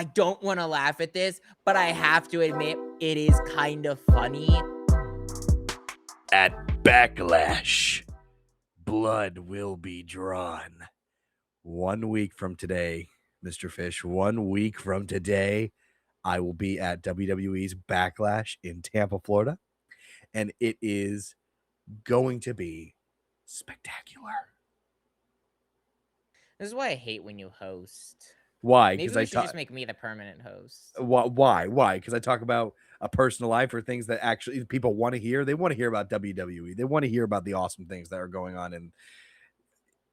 I don't want to laugh at this, but I have to admit it is kind of funny. At Backlash, blood will be drawn. 1 week from today, Mr. Fish, 1 week from today, I will be at WWE's Backlash in Tampa, Florida, and it is going to be spectacular. This is why I hate when you host. Why? Maybe Because we I should talk. just make me the permanent host. Why? Why? Because I talk about a personal life or things that actually people want to hear. They want to hear about WWE. They want to hear about the awesome things that are going on. And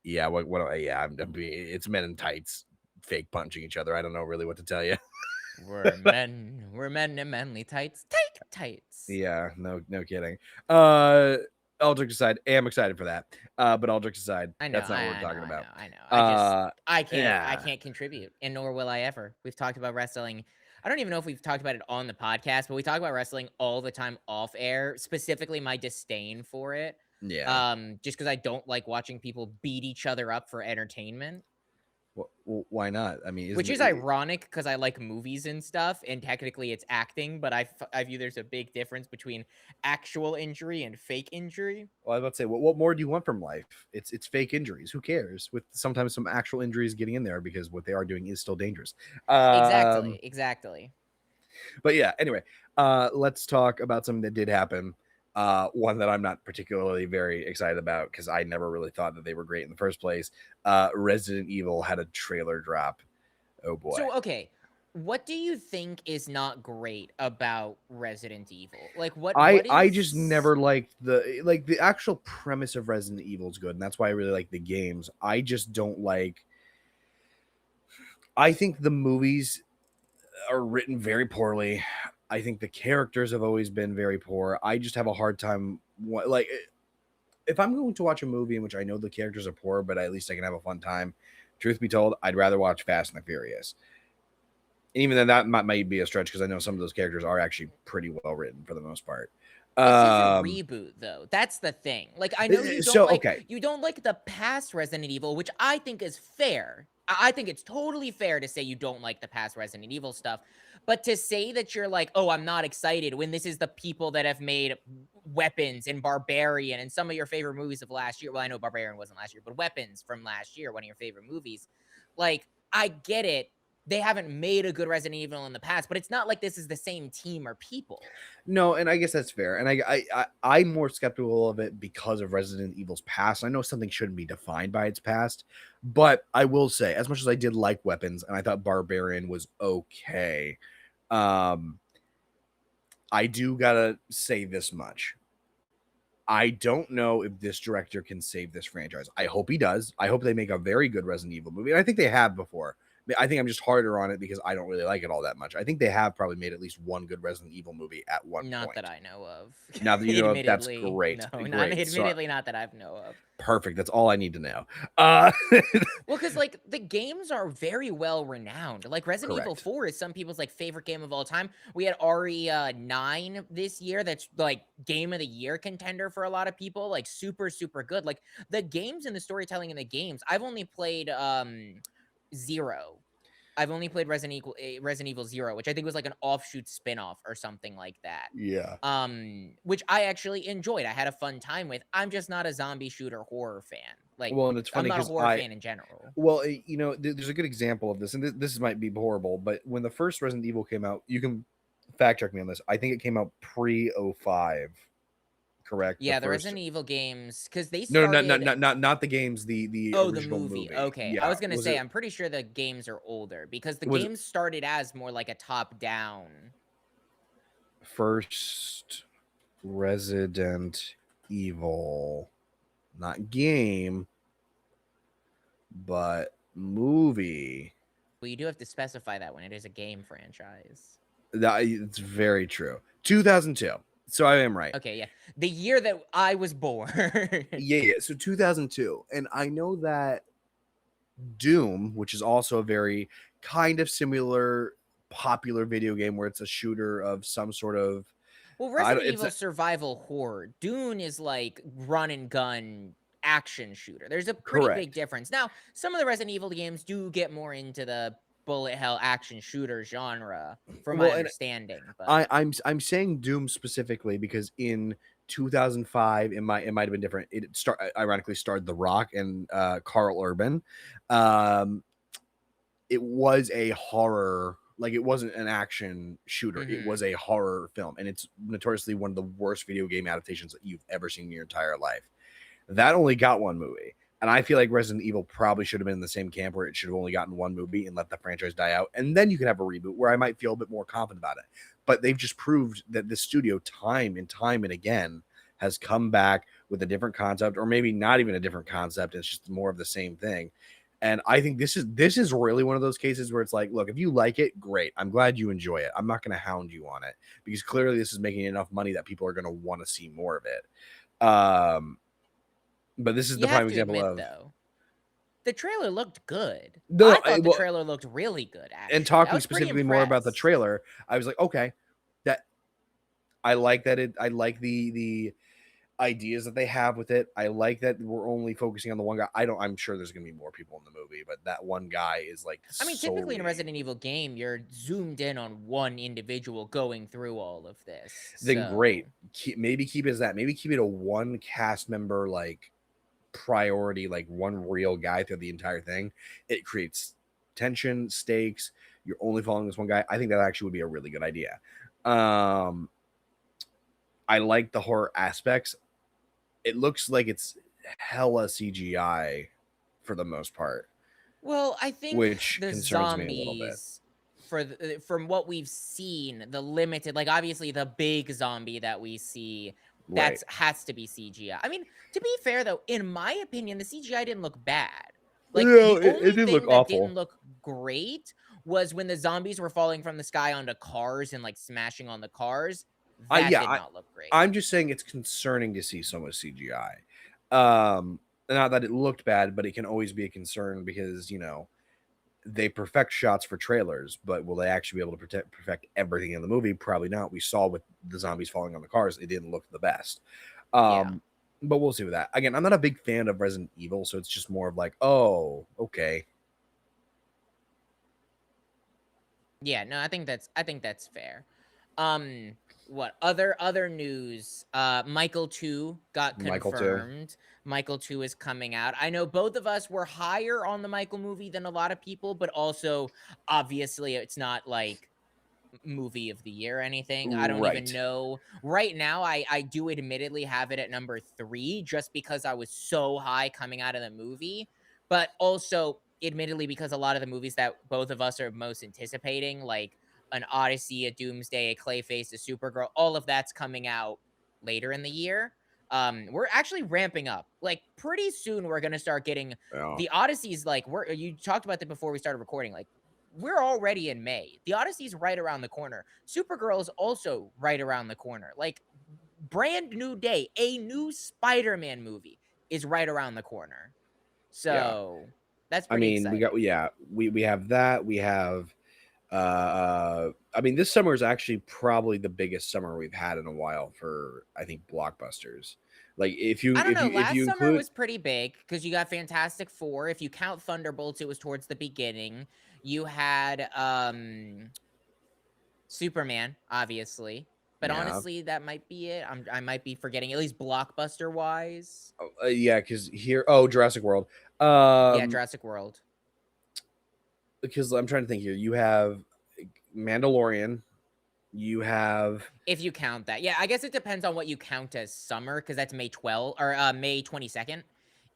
yeah, it's men in tights, fake punching each other. I don't know really what to tell you. We're men in manly tights. Tights. Yeah, no kidding. All jokes aside, I am excited for that. But all jokes aside, I know. that's not what we're talking about. I know. I Yeah. can't contribute, and nor will I ever. We've talked about wrestling. I don't even know if we've talked about it on the podcast, but we talk about wrestling all the time off air. Specifically, my disdain for it. Yeah. Just because I don't like watching people beat each other up for entertainment. Well, why not? I mean, Which is ironic because I like movies and stuff, and technically it's acting, but I view there's a big difference between actual injury and fake injury. Well, I was about to say, what more do you want from life? It's fake injuries. Who cares? With sometimes some actual injuries getting in there because what they are doing is still dangerous. Exactly. But yeah, anyway, let's talk about something that did happen. One that I'm not particularly very excited about because I never really thought that they were great in the first place. Resident Evil had a trailer drop. Oh boy. So, okay, what do you think is not great about Resident Evil? Like, I just never liked the actual premise of Resident Evil is good, and that's why I really like the games. I just don't like. I think the movies are written very poorly. I think the characters have always been very poor. I just have a hard time like if I'm going to watch a movie in which I know the characters are poor, but at least I can have a fun time. Truth be told, I'd rather watch Fast and the Furious. Even then, that might be a stretch because I know some of those characters are actually pretty well written for the most part. This is a reboot, though. That's the thing. Like, I know you don't you don't like the past Resident Evil, which I think is fair. I think it's totally fair to say you don't like the past Resident Evil stuff. But to say that you're like, oh, I'm not excited when this is the people that have made Weapons and Barbarian and some of your favorite movies of last year. Well, I know Barbarian wasn't last year, but Weapons from last year, one of your favorite movies. Like, I get it. They haven't made a good Resident Evil in the past, but it's not like this is the same team or people. No, and I guess that's fair. And I'm more skeptical of it because of Resident Evil's past. I know something shouldn't be defined by its past, but I will say, as much as I did like Weapons and I thought Barbarian was okay, I do gotta say this much. I don't know if this director can save this franchise. I hope he does. I hope they make a very good Resident Evil movie. And I think they have before. I think I'm just harder on it because I don't really like it all that much. I think they have probably made at least one good Resident Evil movie at one point. Not that I know of. Not that you know of. That's great. No, admittedly not that I know of. Perfect. That's all I need to know. Well, because like the games are very well renowned. Like Resident Evil 4 is some people's like favorite game of all time. We had RE9 this year. That's like game of the year contender for a lot of people. Like super good. Like the games and the storytelling in the games. I've only played 0. I've only played Resident Evil 0, which I think was like an offshoot spinoff or something like that. Yeah. Which I actually enjoyed. I had a fun time with. I'm just not a zombie shooter horror fan. Like, well, and it's funny I'm not a horror fan in general. Well, you know, there's a good example of this, and this might be horrible, but when the first Resident Evil came out, you can fact check me on this. I think it came out pre-05. Correct. Yeah, the Resident Evil games, because they started... not the games. The original movie. Okay, yeah. I was gonna say I'm pretty sure the games are older because the games started as more like a top-down. First Resident Evil, not game, but movie. Well, you do have to specify that when it is a game franchise. It's very true. 2002. So I am right. Okay, yeah. The year that I was born. Yeah. So 2002. And I know that Doom, which is also a very kind of similar popular video game where it's a shooter of some sort of... Well, Resident Evil survival horror. Doom is like run and gun action shooter. There's a pretty big difference. Now, some of the Resident Evil games do get more into the bullet hell action shooter genre, from my Well, and understanding. But I'm saying Doom specifically because in 2005 it might have been different. It ironically starred The Rock and Carl Urban. It was a horror, like it wasn't an action shooter. It was a horror film, and it's notoriously one of the worst video game adaptations that you've ever seen in your entire life. That only got one movie. And I feel like Resident Evil probably should have been in the same camp where it should have only gotten one movie and let the franchise die out. And then you can have a reboot where I might feel a bit more confident about it. But they've just proved that this studio time and again has come back with a different concept, or maybe not even a different concept. It's just more of the same thing. And I think this is really one of those cases where it's like, look, if you like it, great. I'm glad you enjoy it. I'm not going to hound you on it because clearly this is making enough money that people are going to want to see more of it. But this is the prime example of, though, the trailer looked good. No, I thought the trailer looked really good, actually. And talking specifically more about the trailer, I was like, okay, that I like that I like the ideas that they have with it. I like that we're only focusing on the one guy. I'm sure there's gonna be more people in the movie, but that one guy is like, I mean, typically in a Resident Evil game, you're zoomed in on one individual going through all of this. Then great. Maybe keep it as that. Maybe keep it a one cast member like priority, like one real guy through the entire thing. It creates tension, stakes. You're only following this one guy. I think that actually would be a really good idea. I like the horror aspects. It looks like it's hella CGI for the most part. Well, I think which the concerns me a little bit. From what we've seen, the limited, like obviously the big zombie that we see, that has to be CGI. I mean, to be fair though, in my opinion, the CGI didn't look bad. Like the only thing that didn't look great was when the zombies were falling from the sky onto cars and like smashing on the cars. That did not look great. I'm just saying it's concerning to see so much CGI. Not that it looked bad, but it can always be a concern because, you know, they perfect shots for trailers, but will they actually be able to perfect everything in the movie? Probably not. We saw with the zombies falling on the cars, it didn't look the best. But we'll see with that. Again, I'm not a big fan of Resident Evil, so it's just more of like, oh, okay. Yeah, no, I think that's fair. What other news? Michael 2 got confirmed. Michael 2 is coming out. I know both of us were higher on the Michael movie than a lot of people, but also obviously it's not like movie of the year or anything. I don't even know. Right now, I do admittedly have it at number 3 just because I was so high coming out of the movie, but also admittedly because a lot of the movies that both of us are most anticipating, like an Odyssey, a Doomsday, a Clayface, a Supergirl, all of that's coming out later in the year. We're actually ramping up. Like pretty soon we're gonna start getting the Odysseys. Like you talked about that before we started recording. Like we're already in May. The Odyssey's right around the corner. Supergirl is also right around the corner. Like brand new day, a new Spider-Man movie is right around the corner. So that's pretty exciting. We have that. We have I mean, this summer is actually probably the biggest summer we've had in a while for, I think, blockbusters. Like last summer was pretty big because you got Fantastic Four. If you count Thunderbolts, it was towards the beginning. You had Superman, obviously, but honestly, that might be it. I might be forgetting, at least blockbuster wise. Because Jurassic World. Jurassic World. Because I'm trying to think here. You have Mandalorian. You have, if you count that, I guess it depends on what you count as summer, because that's May 12th or May 22nd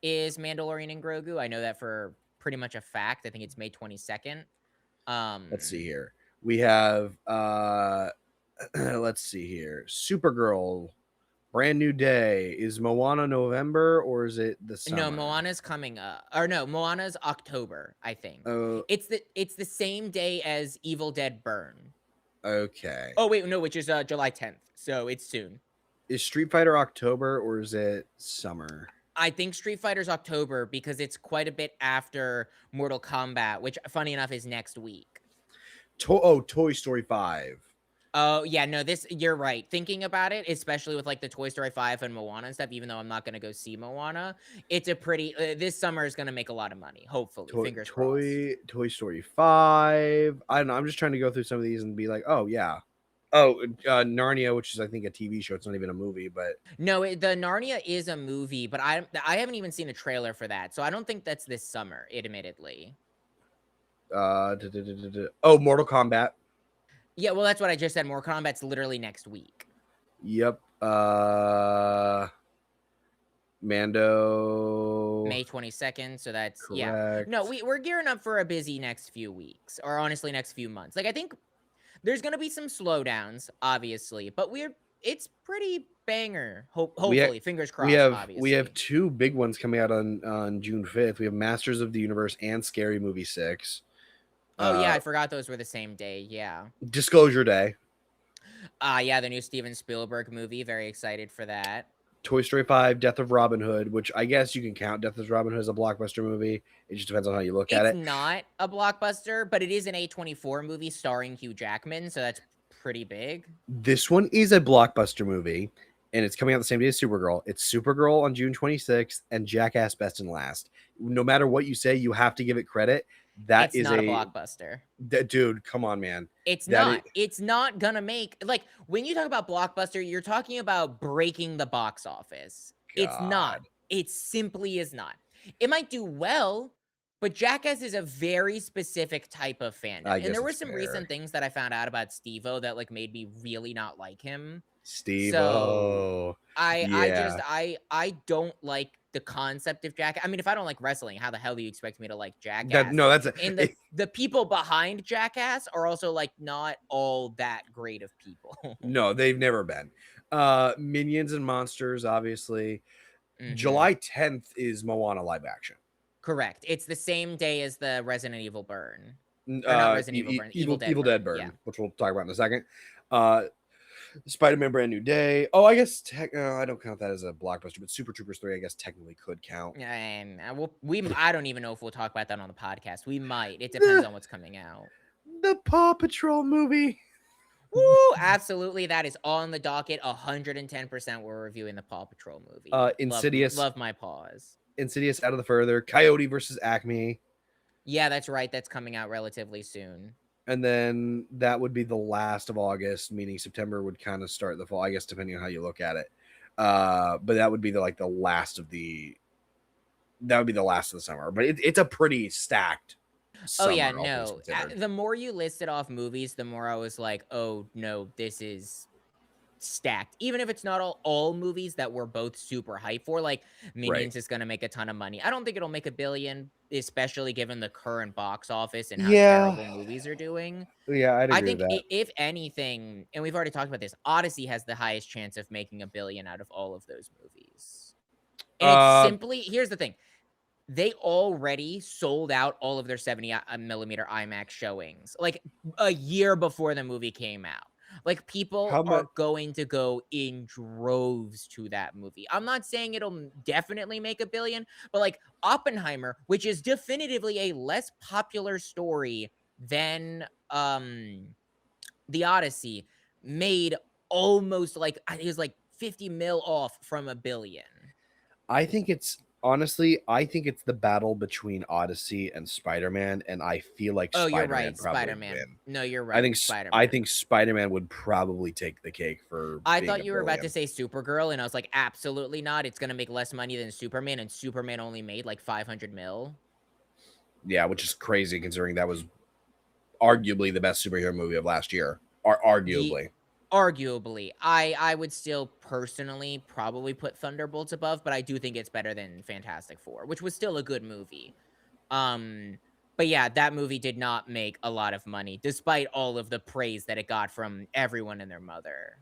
is Mandalorian and Grogu. I know that for pretty much a fact. I think it's May 22nd. Let's see here. We have let's see here. Supergirl, Brand New Day. Is Moana November or is it the summer? No, Moana's coming up. Or no, Moana's October, I think. It's the same day as Evil Dead Burn. Okay. Oh wait, no, which is July 10th. So it's soon. Is Street Fighter October or is it summer? I think Street Fighter's October because it's quite a bit after Mortal Kombat, which funny enough is next week. Toy Story 5. Oh, yeah, no, you're right. Thinking about it, especially with, like, the Toy Story 5 and Moana and stuff, even though I'm not gonna go see Moana, it's a pretty this summer is gonna make a lot of money, hopefully, fingers crossed. Toy Story 5. I don't know. I'm just trying to go through some of these and be like, oh yeah. Oh, Narnia, which is I think a TV show. It's not even a movie, but No, the Narnia is a movie, but I haven't even seen a trailer for that, so I don't think that's this summer, admittedly. Oh, Mortal Kombat. Yeah, well, that's what I just said. Mortal Kombat's literally next week. Yep. Mando. May 22nd, so that's Correct. yeah. No, we're gearing up for a busy next few weeks, or honestly, next few months. Like, I think there's gonna be some slowdowns, obviously, but it's pretty banger. Hopefully, fingers crossed. Obviously, we have two big ones coming out on June 5th. We have Masters of the Universe and Scary Movie 6. Oh yeah, I forgot those were the same day. Yeah. Disclosure Day. Yeah, the new Steven Spielberg movie. Very excited for that. Toy Story 5, Death of Robin Hood, which I guess you can count Death of Robin Hood as a blockbuster movie. It just depends on how you look at it. It's not a blockbuster, but it is an A24 movie starring Hugh Jackman, so that's pretty big. This one is a blockbuster movie, and it's coming out the same day as Supergirl. It's Supergirl on June 26th and Jackass Best and Last. No matter what you say, you have to give it credit. It's not a blockbuster. Dude, come on, man. It's not gonna make, like, when you talk about blockbuster, you're talking about breaking the box office. God. It's not. It simply is not. It might do well, but Jackass is a very specific type of fandom. And there were some recent things that I found out about Steve-O that, like, made me really not like him. Steve-O. So I don't like the concept of Jackass. I mean, if I don't like wrestling, how the hell do you expect me to like Jackass? And the people behind Jackass are also, like, not all that great of people. No, they've never been. Minions and Monsters, obviously. July 10th is Moana live action. Correct. It's the same day as the Resident Evil Burn. Not Resident Evil Burn. Evil Dead Burn, yeah. Which we'll talk about in a second. Spider-Man Brand New Day. Oh, I guess I don't count that as a blockbuster, but Super Troopers 3, I guess, technically could count. And I don't even know if we'll talk about that on the podcast. We might. It depends on what's coming out. The Paw Patrol movie. Woo! Absolutely, that is on the docket. 110%. We're reviewing the Paw Patrol movie. Insidious. Love my paws. Insidious Out of the Further. Coyote versus Acme. Yeah, that's right. That's coming out relatively soon. And then that would be the last of August, meaning September would kind of start the fall, I guess, depending on how you look at it. But that would be the last of the summer. But it's a pretty stacked summer. Oh yeah, no. The more you listed off movies, the more I was like, oh no, this is stacked. Even if it's not all movies that we're both super hyped for, like Minions is gonna make a ton of money. I don't think it'll make $1 billion, especially given the current box office and how terrible movies are doing. Yeah, I think if anything, and we've already talked about this, Odyssey has the highest chance of making $1 billion out of all of those movies. And it's simply, here's the thing. They already sold out all of their 70mm IMAX showings, like a year before the movie came out. Like, people are going to go in droves to that movie. I'm not saying it'll definitely make $1 billion, but like Oppenheimer, which is definitively a less popular story than The Odyssey, made almost like, it was like 50 mil off from $1 billion. Honestly, I think it's the battle between Odyssey and Spider-Man, and I feel like you're right, Spider-Man. No, you're right. I think Spider-Man would probably take the cake for. I thought you were about to say Supergirl, and I was like, absolutely not. It's gonna make less money than Superman, and Superman only made like 500 mil. Yeah, which is crazy considering that was arguably the best superhero movie of last year. Arguably. Arguably, I would still personally probably put Thunderbolts above, but I do think it's better than Fantastic Four, which was still a good movie. But yeah, that movie did not make a lot of money, despite all of the praise that it got from everyone and their mother.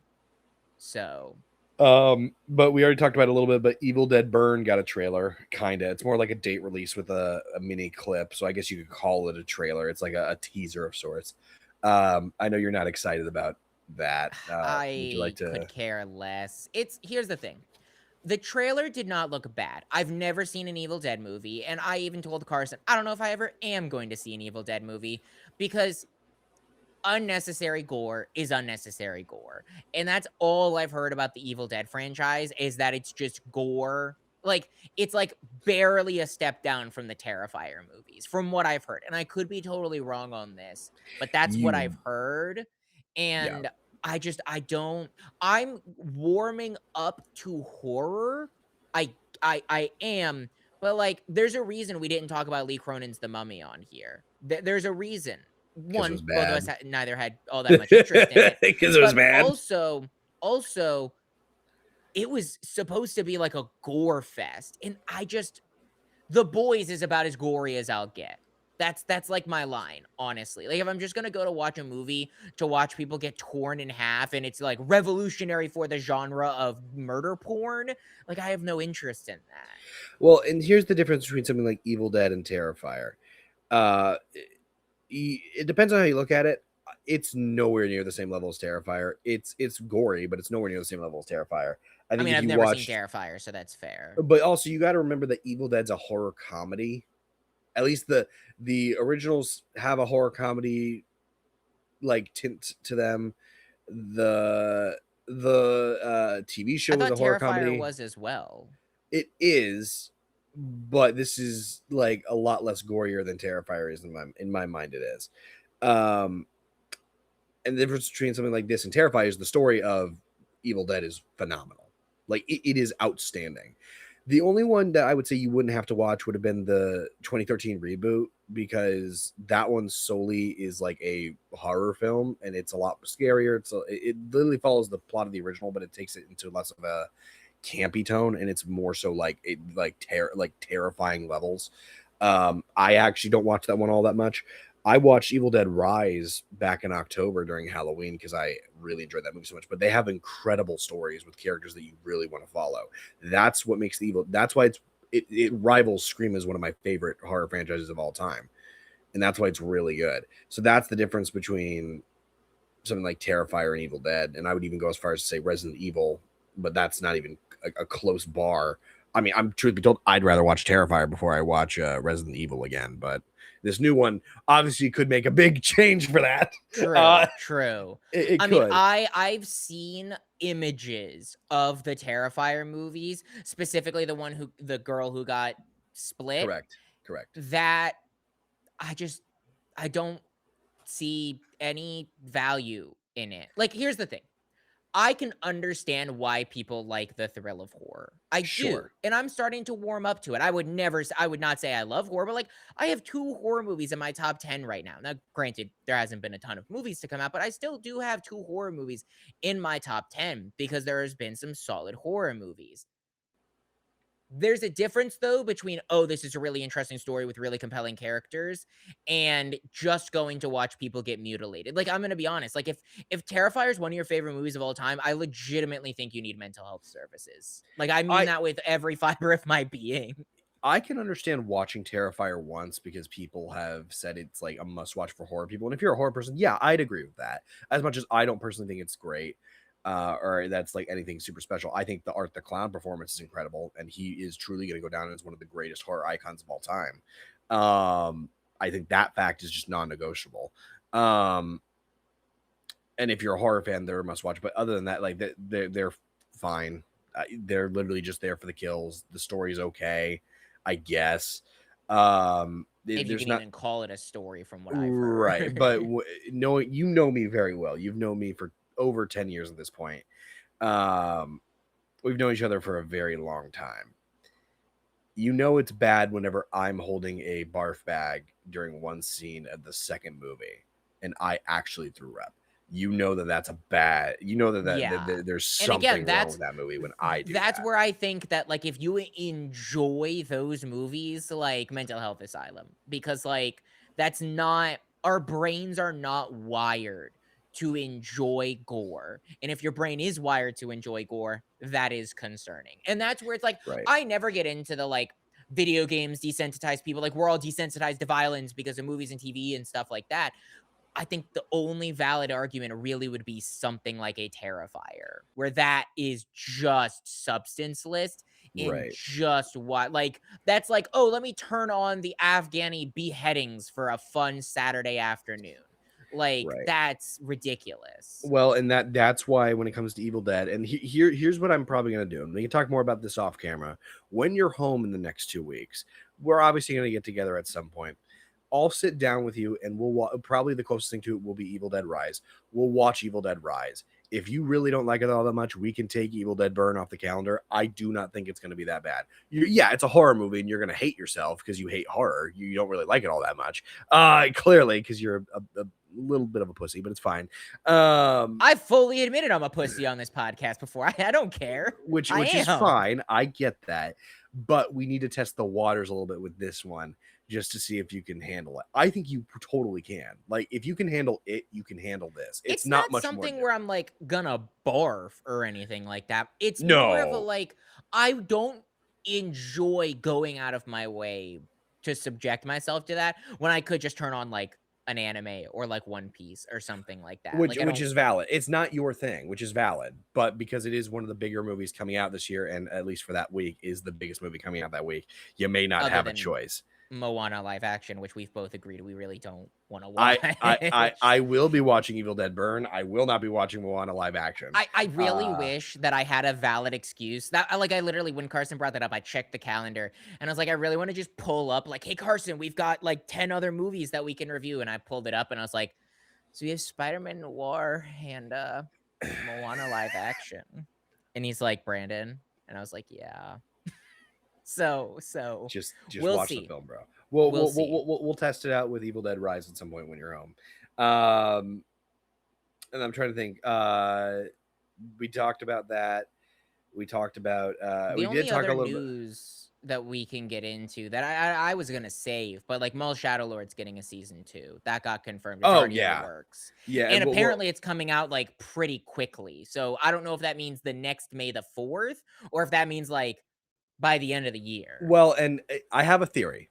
So, but we already talked about it a little bit, but Evil Dead Burn got a trailer, kinda. It's more like a date release with a mini clip, so I guess you could call it a trailer. It's like a teaser of sorts. I know you're not excited about that. I could care less. Here's the thing. The trailer did not look bad. I've never seen an Evil Dead movie, and I even told Carson, I don't know if I ever am going to see an Evil Dead movie, because unnecessary gore is unnecessary gore. And that's all I've heard about the Evil Dead franchise, is that it's just gore. Like, it's like barely a step down from the Terrifier movies, from what I've heard. And I could be totally wrong on this, but that's what You, I've heard. yeah. And I don't, I'm warming up to horror. I am, but like, there's a reason we didn't talk about Lee Cronin's The Mummy on here. There's a reason. Because it One, was both of us bad. neither had all that much interest in it, Because it was but bad. also, it was supposed to be like a gore fest, and The Boys is about as gory as I'll get. That's like my line, honestly. Like, if I'm just gonna go to watch a movie to watch people get torn in half, and it's like revolutionary for the genre of murder porn, like, I have no interest in that. Well, and here's the difference between something like Evil Dead and Terrifier. Uh, it depends on how you look at it. It's nowhere near the same level as Terrifier. It's gory, but it's nowhere near the same level as Terrifier. I think if I've you never seen watched, Terrifier, so that's fair. but also you got to remember that Evil Dead's a horror comedy. At least the originals have a horror comedy like tint to them. The TV show I was thought a horror Terrifier comedy. was as well. It is, but this is like a lot less gorier than Terrifier is in my mind. It is. And the difference between something like this and Terrifier is the story of Evil Dead is phenomenal. Like it is outstanding. The only one that I would say you wouldn't have to watch would have been the 2013 reboot, because that one solely is like a horror film and it's a lot scarier. It literally follows the plot of the original, but it takes it into less of a campy tone, and it's more so like terrifying levels. I actually don't watch that one all that much. I watched Evil Dead Rise back in October during Halloween because I really enjoyed that movie so much. But they have incredible stories with characters that you really want to follow. That's what makes the evil. That's why it rivals Scream as one of my favorite horror franchises of all time, and that's why it's really good. So that's the difference between something like Terrifier and Evil Dead, and I would even go as far as to say Resident Evil, but that's not even a close bar. I mean, I'm truth be told, I'd rather watch Terrifier before I watch Resident Evil again, but this new one obviously could make a big change for that. True. It I could. mean, I've seen images of the Terrifier movies, specifically the girl who got split. Correct. That I don't see any value in it. Like, here's the thing. I can understand why people like the thrill of horror. I do. And I'm starting to warm up to it. I would not say I love horror, but like, I have 2 horror movies in my top 10 right now. Now, granted, there hasn't been a ton of movies to come out, but I still do have 2 horror movies in my top 10 because there has been some solid horror movies. There's a difference, though, between, oh, this is a really interesting story with really compelling characters, and just going to watch people get mutilated. Like, I'm gonna be honest, like, if Terrifier is one of your favorite movies of all time, I legitimately think you need mental health services. Like, I mean that with every fiber of my being. I can understand watching Terrifier once because people have said it's like a must-watch for horror people. And if you're a horror person, yeah, I'd agree with that. As much as I don't personally think it's great, or that's like anything super special. I think the Art the Clown performance is incredible, and he is truly going to go down as one of the greatest horror icons of all time. I think that fact is just non-negotiable. And if you're a horror fan, they're a must-watch. But other than that, like they're fine. They're literally just there for the kills. The story's okay, I guess. If you can even call it a story, from what I've heard. Right, but you know me very well. You've known me for over 10 years at this point. We've known each other for a very long time. You know it's bad whenever I'm holding a barf bag during one scene of the second movie and I actually threw up. You know that's a bad. You know that there's something wrong with that movie when I do. That's where I think that, like, if you enjoy those movies, like Mental Health Asylum, because like that's not, our brains are not wired to enjoy gore. And if your brain is wired to enjoy gore, that is concerning. And that's where it's like, I never get into the like video games desensitize people. Like, we're all desensitized to violence because of movies and TV and stuff like that. I think the only valid argument really would be something like a Terrifier, where that is just substanceless and just what, like, that's like, oh, let me turn on the Afghani beheadings for a fun Saturday afternoon. Like, that's ridiculous. Well, and that's why when it comes to Evil Dead, and here's what I'm probably going to do. And we can talk more about this off camera. When you're home in the next 2 weeks, we're obviously going to get together at some point. I'll sit down with you and we'll probably the closest thing to it will be Evil Dead Rise. We'll watch Evil Dead Rise. If you really don't like it all that much, we can take Evil Dead Burn off the calendar. I do not think it's going to be that bad. Yeah, it's a horror movie and you're going to hate yourself because you hate horror. You don't really like it all that much. Clearly, because you're a little bit of a pussy, but it's fine. I've fully admitted I'm a pussy on this podcast before. I don't care. Which is fine. I get that. But we need to test the waters a little bit with this one just to see if you can handle it. I think you totally can. Like, if you can handle it, you can handle this. It's not much something more where I'm like gonna barf or anything like that. It's more of a like, I don't enjoy going out of my way to subject myself to that when I could just turn on like an anime or like One Piece or something like that. Which is valid. It's not your thing, which is valid. But because it is one of the bigger movies coming out this year, and at least for that week, is the biggest movie coming out that week, you may not have a choice. Moana live action, which we've both agreed we really don't want to watch. I will be watching Evil Dead Burn. I will not be watching Moana live action. I really wish that I had a valid excuse. That I literally, when Carson brought that up, I checked the calendar and I was like, I really want to just pull up like, hey Carson, we've got like 10 other movies that we can review. And I pulled it up and I was like, so we have Spider-Man Noir and Moana live action. And he's like, Brandon. And I was like, yeah. So just we'll watch see. the film, bro. We'll test it out with Evil Dead Rise at some point when you're home. And I'm trying to think. We talked about that. We talked about. We did talk a little news that we can get into that I was gonna save, but like Maul Shadowlord's getting a season 2 that got confirmed. It's already in the works. Yeah, and apparently it's coming out like pretty quickly. So I don't know if that means the next May the 4th or if that means like by the end of the year. Well, and I have a theory,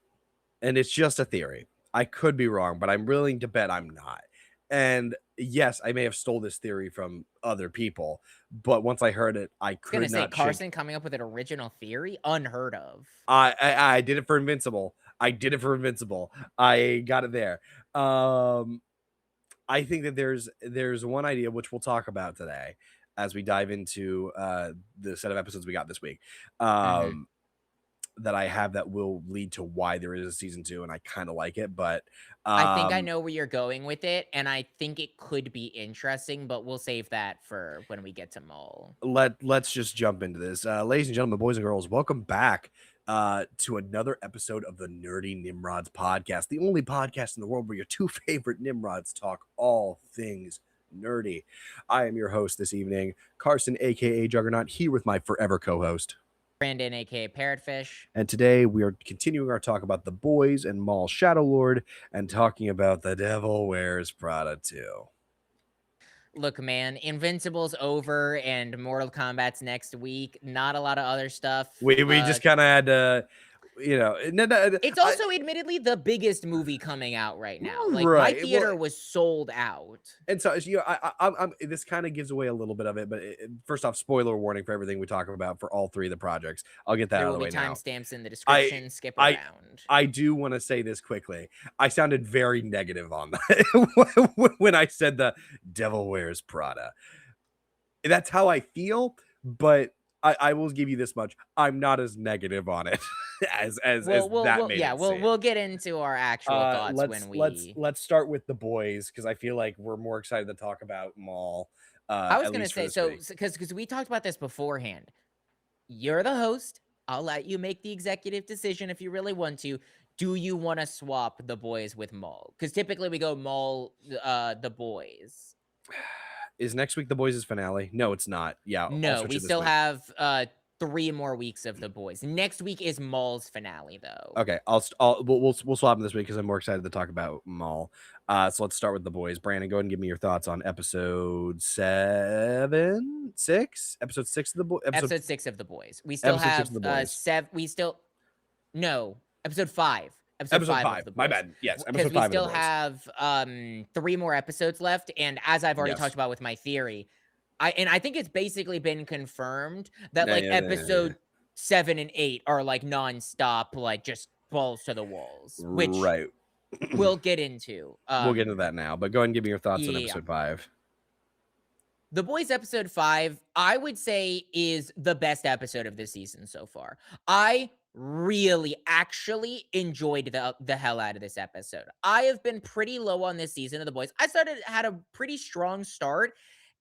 and it's just a theory. I could be wrong, but I'm willing to bet I'm not. And yes, I may have stole this theory from other people, but once I heard it, I could not. Say Carson coming up with an original theory, unheard of. I did it for Invincible. I got it there. I think that there's one idea which we'll talk about today as we dive into the set of episodes we got this week. That I have that will lead to why there is a season 2, and I kind of like it, but I think I know where you're going with it, and I think it could be interesting, but we'll save that for when we get to Maul. Let's just jump into this. Ladies and gentlemen, boys and girls, welcome back to another episode of the Nerdy Nimrods podcast, the only podcast in the world where your two favorite Nimrods talk all things nerdy. I am your host this evening, Carson, aka Juggernaut, here with my forever co-host, Brandon, aka Parrotfish. And today we are continuing our talk about The Boys and Maul Shadowlord and talking about The Devil Wears Prada 2. Look, man, Invincible's over and Mortal Kombat's next week. Not a lot of other stuff. We just kind of had to, it's also admittedly the biggest movie coming out right now. Like my theater was sold out. And so, I'm this kind of gives away a little bit of it, but first off, spoiler warning for everything we talk about for all three of the projects. I'll get that out of the way now. There will be timestamps in the description. Skip around. I do want to say this quickly. I sounded very negative on that when I said the Devil Wears Prada. That's how I feel, but I will give you this much. I'm not as negative on it as that made it seem. We'll get into our actual thoughts let's start with The Boys, because I feel like we're more excited to talk about Maul. I was gonna say, so because we talked about this beforehand. You're the host. I'll let you make the executive decision if you really want to. Do you want to swap The Boys with Maul? Because typically we go Maul, The Boys. Is next week The Boys' finale? No, it's not. Yeah. No, we still have 3 more weeks of The Boys. Next week is Maul's finale, though. Okay, we'll swap them this week because I'm more excited to talk about Maul. So let's start with The Boys. Brandon, go ahead and give me your thoughts on episode 6 of The Boys. Episode 6 of The Boys. We still have episode 5. Episode 5. My bad. Yes, episode 5. Because we still have 3 more episodes left, and as I've already talked about with my theory, I think it's basically been confirmed that episode 7 and 8 are like nonstop, like just balls to the walls. Which we'll get into. We'll get into that now, but go ahead and give me your thoughts on Yeah. episode 5. The Boys episode 5, I would say, is the best episode of this season so far. I really actually enjoyed the hell out of this episode. I have been pretty low on this season of The Boys. I had a pretty strong start,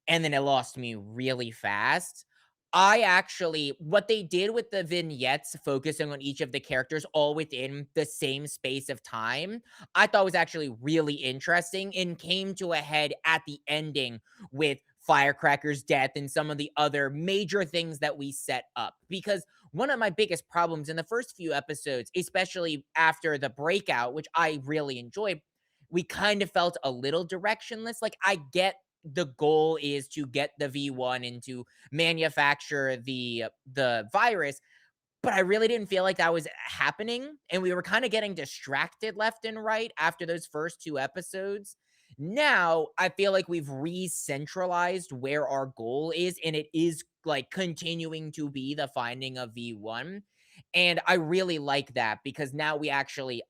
and then it lost me really fast. What they did with the vignettes focusing on each of the characters all within the same space of time, I thought was actually really interesting and came to a head at the ending with Firecracker's death and some of the other major things that we set up. Because one of my biggest problems in the first few episodes, especially after the breakout, which I really enjoyed, we kind of felt a little directionless. Like, I get the goal is to get the V1 and to manufacture the virus, but I really didn't feel like that was happening, and we were kind of getting distracted left and right after those first 2 episodes. Now, I feel like we've re-centralized where our goal is, and it is, like, continuing to be the finding of V1, and I really like that because now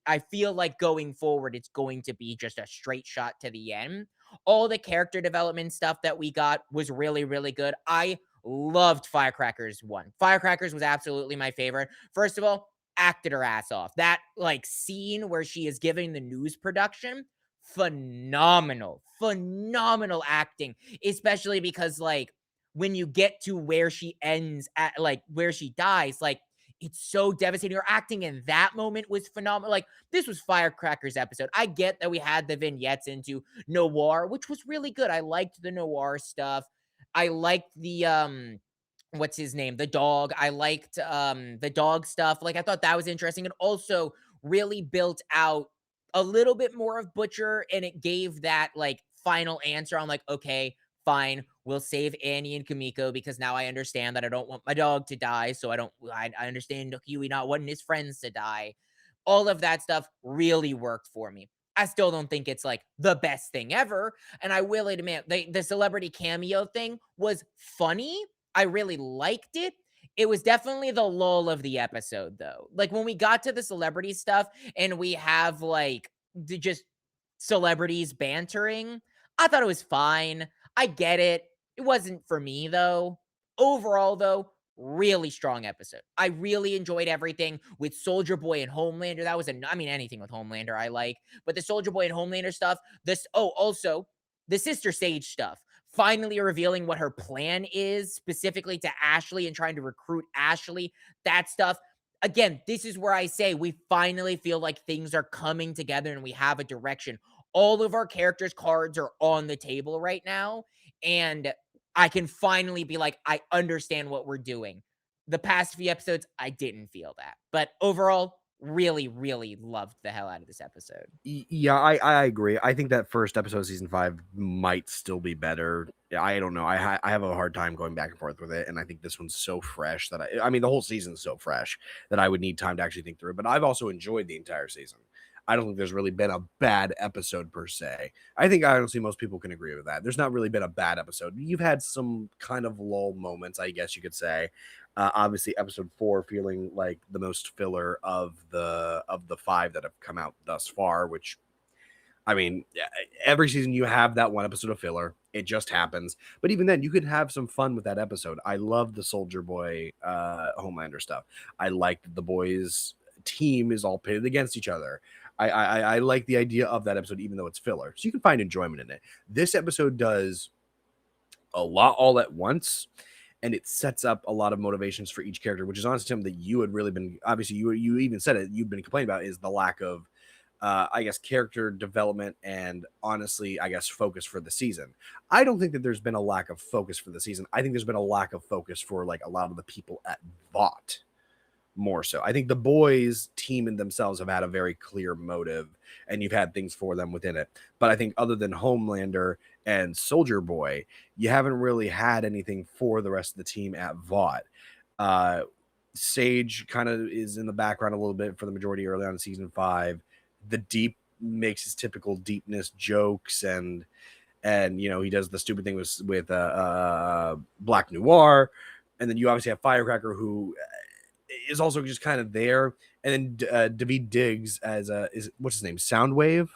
I feel like going forward, it's going to be just a straight shot to the end. All the character development stuff that we got was really, really good. I loved Firecrackers 1. Firecrackers was absolutely my favorite. First of all, acted her ass off. That, like, scene where she is giving the news production, phenomenal. Phenomenal acting, especially because, like, when you get to where she ends at, like, where she dies, like, it's so devastating. Her acting in that moment was phenomenal. Like, this was Firecrackers episode. I get that we had the vignettes into noir, which was really good. I liked the noir stuff. I liked the what's his name? The dog. I liked the dog stuff. Like, I thought that was interesting, and also really built out a little bit more of Butcher, and it gave that, like, final answer on, like, okay, fine, we'll save Annie and Kamiko because now I understand that I don't want my dog to die, so I understand Huey not wanting his friends to die. All of that stuff really worked for me. I still don't think it's, like, the best thing ever, and I will admit, the celebrity cameo thing was funny. I really liked it. It was definitely the lull of the episode, though. Like, when we got to the celebrity stuff and we have, like, just celebrities bantering, I thought it was fine. I get it. It wasn't for me, though. Overall, though, really strong episode. I really enjoyed everything with Soldier Boy and Homelander. That was I mean, anything with Homelander I like, but the Soldier Boy and Homelander stuff, also the Sister Sage stuff. Finally revealing what her plan is specifically to Ashley and trying to recruit Ashley. That stuff. Again, this is where I say we finally feel like things are coming together and we have a direction. All of our characters' cards are on the table right now, and I can finally be like, I understand what we're doing. The past few episodes, I didn't feel that. But overall, really, really loved the hell out of this episode. Yeah, I agree. I think that first episode of season 5 might still be better. I don't know. I have a hard time going back and forth with it, and I think this one's so fresh that I mean the whole season's so fresh that I would need time to actually think through it. But I've also enjoyed the entire season. I don't think there's really been a bad episode per se. I think honestly most people can agree with that. There's not really been a bad episode. You've had some kind of lull moments, I guess you could say. Obviously, episode 4 feeling like the most filler of the 5 that have come out thus far. Which, I mean, every season you have that one episode of filler. It just happens. But even then, you could have some fun with that episode. I love the Soldier Boy Homelander stuff. I like that the boys team is all pitted against each other. I like the idea of that episode, even though it's filler. So you can find enjoyment in it. This episode does a lot all at once, and it sets up a lot of motivations for each character, which is honestly something that you had really been, obviously you even said it, you've been complaining about, is the lack of I guess character development and honestly I guess focus for the season. I don't think that there's been a lack of focus for the season. I think there's been a lack of focus for like a lot of the people at Vought. More so, I think the boys team in themselves have had a very clear motive, and you've had things for them within it. But I think other than Homelander and Soldier Boy, you haven't really had anything for the rest of the team at Vought. Sage kind of is in the background a little bit for the majority early on in season 5. The Deep makes his typical deepness jokes, and you know he does the stupid thing with Black Noir, and then you obviously have Firecracker, who is also just kind of there. And then David Diggs as is what's his name? Soundwave,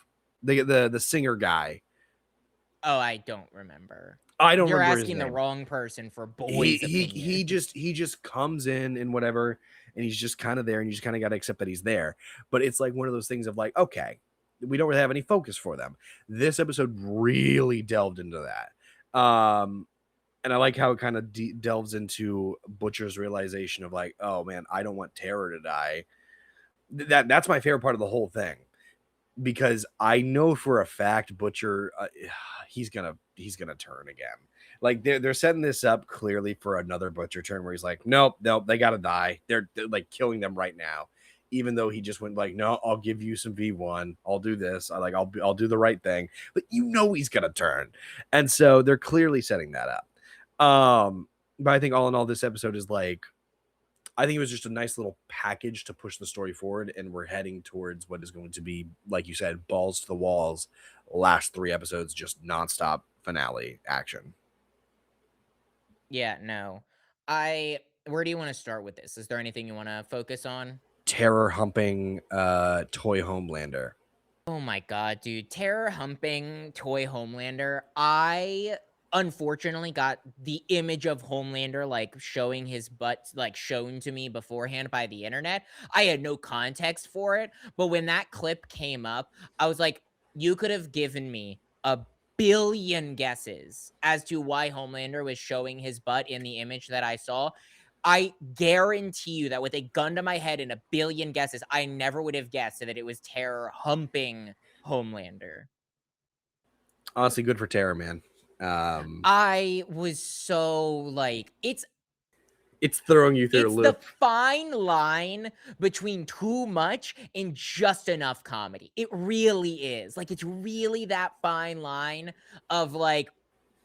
the singer guy. Oh, I don't remember. I don't You're remember his asking the name. wrong person for boys' opinion. He just comes in and whatever, and he's just kind of there, and you just kind of got to accept that he's there. But it's like one of those things of like, okay, we don't really have any focus for them. This episode really delved into that. And I like how it kind of delves into Butcher's realization of like, oh man, I don't want Terror to die. That's my favorite part of the whole thing, because I know for a fact Butcher, he's gonna turn again. Like they're setting this up clearly for another Butcher turn where he's like, nope, they gotta die. They're like killing them right now. Even though he just went like, no, I'll give you some V1. I'll do this. I'll do the right thing. But he's gonna turn, and so they're clearly setting that up. But I think all in all, this episode is like, I think it was just a nice little package to push the story forward, and we're heading towards what is going to be, like you said, balls to the walls. Last 3 episodes, just nonstop finale action. Yeah, no. Where do you want to start with this? Is there anything you want to focus on? Terror humping toy Homelander. Oh my god, dude. Terror humping toy Homelander. I unfortunately got the image of Homelander like showing his butt like shown to me beforehand by the internet. I had no context for it, but when that clip came up, I was like, you could have given me a billion guesses as to why Homelander was showing his butt in the image that I saw. I guarantee you that with a gun to my head and a billion guesses, I never would have guessed that it was Terror humping Homelander. Honestly, good for Terror, man. I was so like, it's throwing you through a loop. It's the fine line between too much and just enough comedy. It really is. Like, it's really that fine line of like,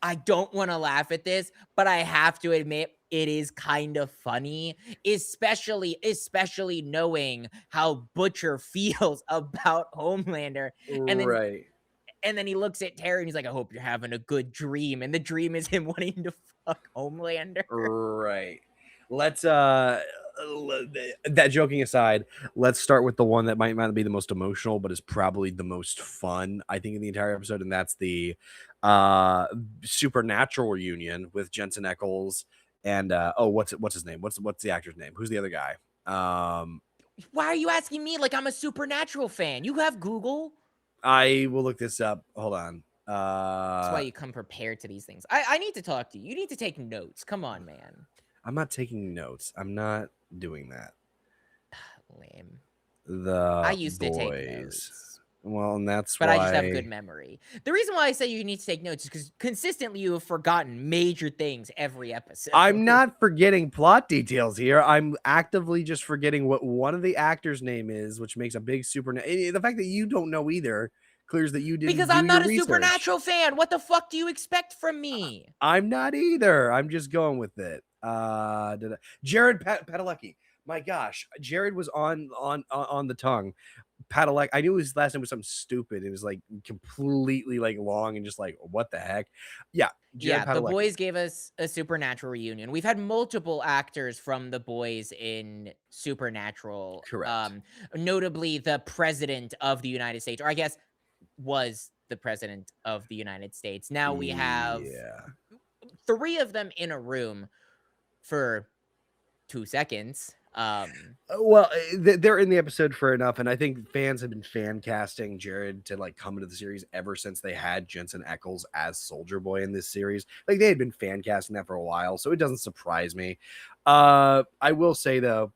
I don't want to laugh at this, but I have to admit it is kind of funny, especially knowing how Butcher feels about Homelander. Right. And then he looks at Terry and he's like, I hope you're having a good dream. And the dream is him wanting to fuck Homelander. Right. Let's that joking aside, let's start with the one that might not be the most emotional, but is probably the most fun, I think, in the entire episode, and that's the Supernatural reunion with Jensen Ackles and what's his name? What's the actor's name? Who's the other guy? Why are you asking me like I'm a Supernatural fan? You have Google. I will look this up. Hold on. That's why you come prepared to these things. I need to talk to you. You need to take notes. Come on, man. I'm not taking notes. I'm not doing that. Lame. I used to take notes. Well, and that's but why I just have good memory. The reason why I say you need to take notes is because consistently you have forgotten major things every episode. I'm not forgetting plot details here. I'm actively just forgetting what one of the actors' name is, which makes a big the fact that you don't know either clears that you didn't. Because I'm not a Supernatural fan. What the fuck do you expect from me? I'm not either. I'm just going with it. Jared Padalecki. My gosh, Jared was on the tongue. Padalecki. I knew his last name was something stupid. It was like completely like long and just like what the heck. Yeah, Jared Padalecki. The Boys gave us a Supernatural reunion. We've had multiple actors from The Boys in Supernatural. Correct. Notably, the president of the United States, or I guess was the president of the United States. Now we have 3 of them in a room for 2 seconds. Well, they're in the episode for enough, and I think fans have been fan casting Jared to like come into the series ever since they had Jensen Ackles as Soldier Boy in this series. Like they had been fan casting that for a while, so it doesn't surprise me. I will say though,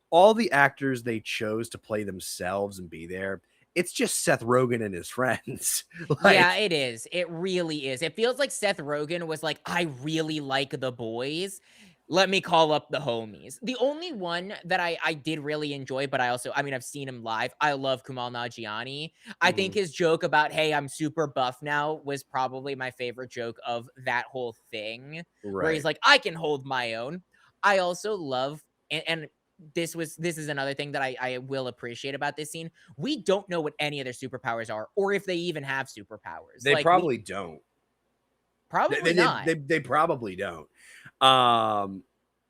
all the actors they chose to play themselves and be there, it's just Seth Rogen and his friends. Yeah, it is. It really is. It feels like Seth Rogen was like, I really like The Boys. Let me call up the homies. The only one that I did really enjoy, but I've seen him live. I love Kumail Nanjiani. I think his joke about, hey, I'm super buff now was probably my favorite joke of that whole thing. Right. Where he's like, I can hold my own. I also love, and this is another thing that I will appreciate about this scene. We don't know what any of their superpowers are, or if they even have superpowers. They probably don't. Probably not. They probably don't.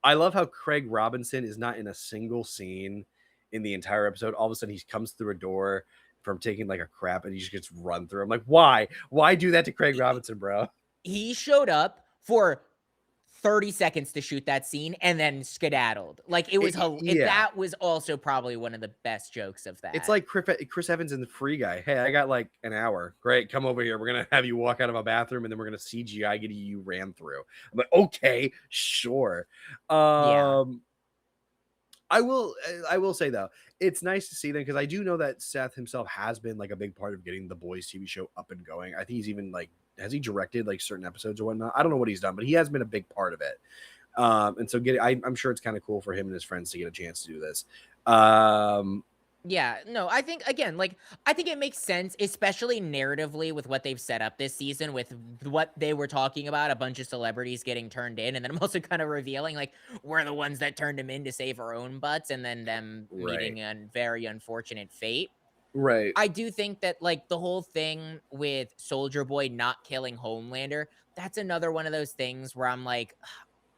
I love how Craig Robinson is not in a single scene in the entire episode. All of a sudden, he comes through a door from taking like a crap, and he just gets run through. I'm like, why? Why do that to Craig Robinson, bro? He showed up for 30 seconds to shoot that scene and then skedaddled. Like it was that was also probably one of the best jokes of that. It's like Chris Evans in the Free Guy. Hey, I got like an hour. Great, come over here. We're gonna have you walk out of a bathroom, and then we're gonna CGI get you ran through. I'm like, okay, sure. I will say though, it's nice to see them because I do know that Seth himself has been like a big part of getting the Boys TV show up and going. I think he's even like, has he directed like certain episodes or whatnot? I don't know what he's done, but he has been a big part of it. And so I'm sure it's kind of cool for him and his friends to get a chance to do this. Yeah, no, I think, again, like, I think it makes sense, especially narratively with what they've set up this season with what they were talking about, a bunch of celebrities getting turned in, and then I'm also kind of revealing, like, we're the ones that turned them in to save our own butts, and then them meeting a very unfortunate fate. Right. I do think that, like, the whole thing with Soldier Boy not killing Homelander, that's another one of those things where I'm like,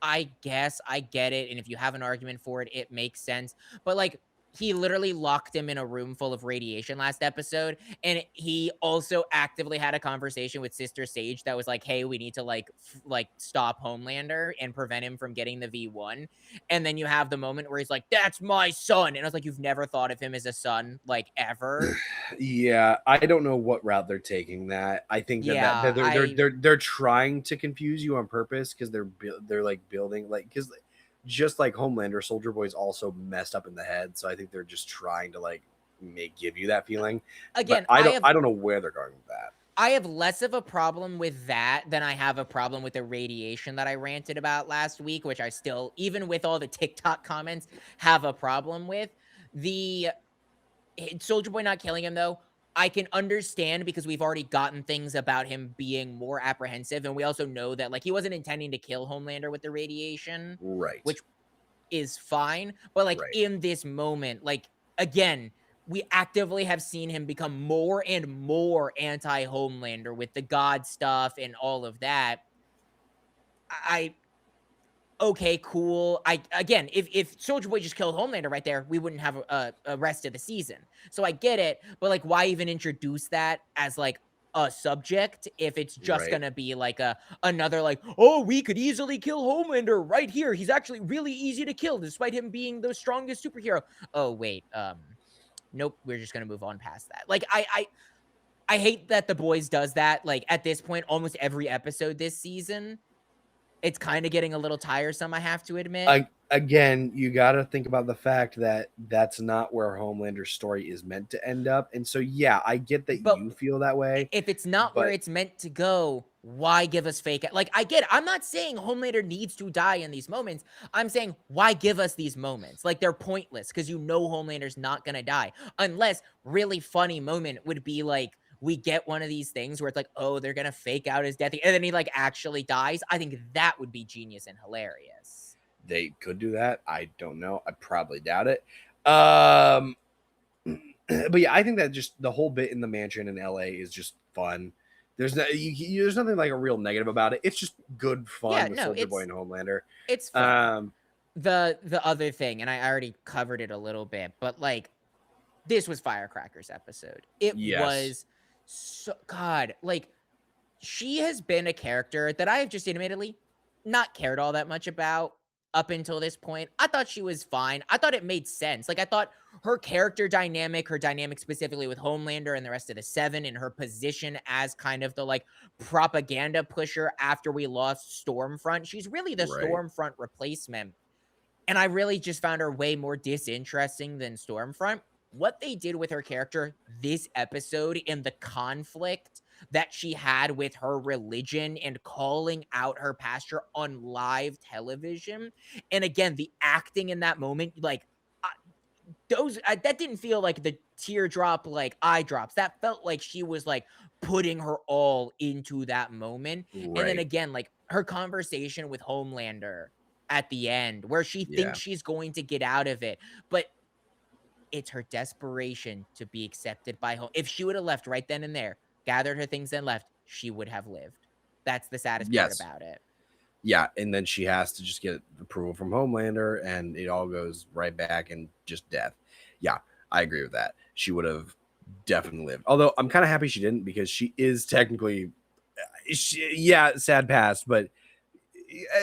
I guess I get it, and if you have an argument for it, it makes sense, but, like, he literally locked him in a room full of radiation last episode, and he also actively had a conversation with Sister Sage that was like, hey, we need to, like, stop Homelander and prevent him from getting the V1, and then you have the moment where he's like, that's my son, and I was like, you've never thought of him as a son, like, ever? Yeah, I don't know what route they're taking that. I think they're trying to confuse you on purpose because they're like building, like, because just like Homelander, Soldier Boy's also messed up in the head. So I think they're just trying to like give you that feeling. Again, but I don't know where they're going with that. I have less of a problem with that than I have a problem with the radiation that I ranted about last week, which I still, even with all the TikTok comments, have a problem with. The Soldier Boy not killing him, though, I can understand because we've already gotten things about him being more apprehensive, and we also know that, like, he wasn't intending to kill Homelander with the radiation, right? Which is fine, but, like, in this moment, like, again, we actively have seen him become more and more anti-Homelander with the God stuff and all of that. Okay, cool. Again, if Soldier Boy just killed Homelander right there, we wouldn't have a rest of the season. So I get it, but like, why even introduce that as like a subject if it's just gonna be like another like, oh, we could easily kill Homelander right here. He's actually really easy to kill despite him being the strongest superhero. Oh wait, nope. We're just gonna move on past that. Like I hate that The Boys does that. Like at this point, almost every episode this season. It's kind of getting a little tiresome, I have to admit. Again, you got to think about the fact that that's not where Homelander's story is meant to end up. And so, yeah, I get that you feel that way. If it's not where it's meant to go, why give us fake? Like, I get it. I'm not saying Homelander needs to die in these moments. I'm saying, why give us these moments? Like, they're pointless because you know Homelander's not going to die. Unless, really funny moment would be like, we get one of these things where it's like, oh, they're going to fake out his death. And then he like actually dies. I think that would be genius and hilarious. They could do that. I don't know. I probably doubt it. But yeah, I think that just the whole bit in the mansion in LA is just fun. There's nothing like a real negative about it. It's just good fun with Soldier Boy and Homelander. It's fun. The other thing, and I already covered it a little bit, but like this was Firecracker's episode. It was so, God, like, she has been a character that I have just admittedly not cared all that much about up until this point. I thought she was fine. I thought it made sense. Like, I thought her character dynamic, her dynamic specifically with Homelander and the rest of the Seven, and her position as kind of the, like, propaganda pusher after we lost Stormfront. She's really the Stormfront replacement. And I really just found her way more disinteresting than Stormfront. What they did with her character this episode and the conflict that she had with her religion and calling out her pastor on live television. And again, the acting in that moment, like that didn't feel like the teardrop, like eye drops. That felt like she was like putting her all into that moment. And then again, like her conversation with Homelander at the end where she thinks she's going to get out of it, but it's her desperation to be accepted by home. If she would have left right then and there, gathered her things and left, she would have lived. That's the saddest part about it. Yeah, and then she has to just get approval from Homelander, and it all goes right back and just death. Yeah, I agree with that. She would have definitely lived. Although I'm kind of happy she didn't, because she is technically, sad past, but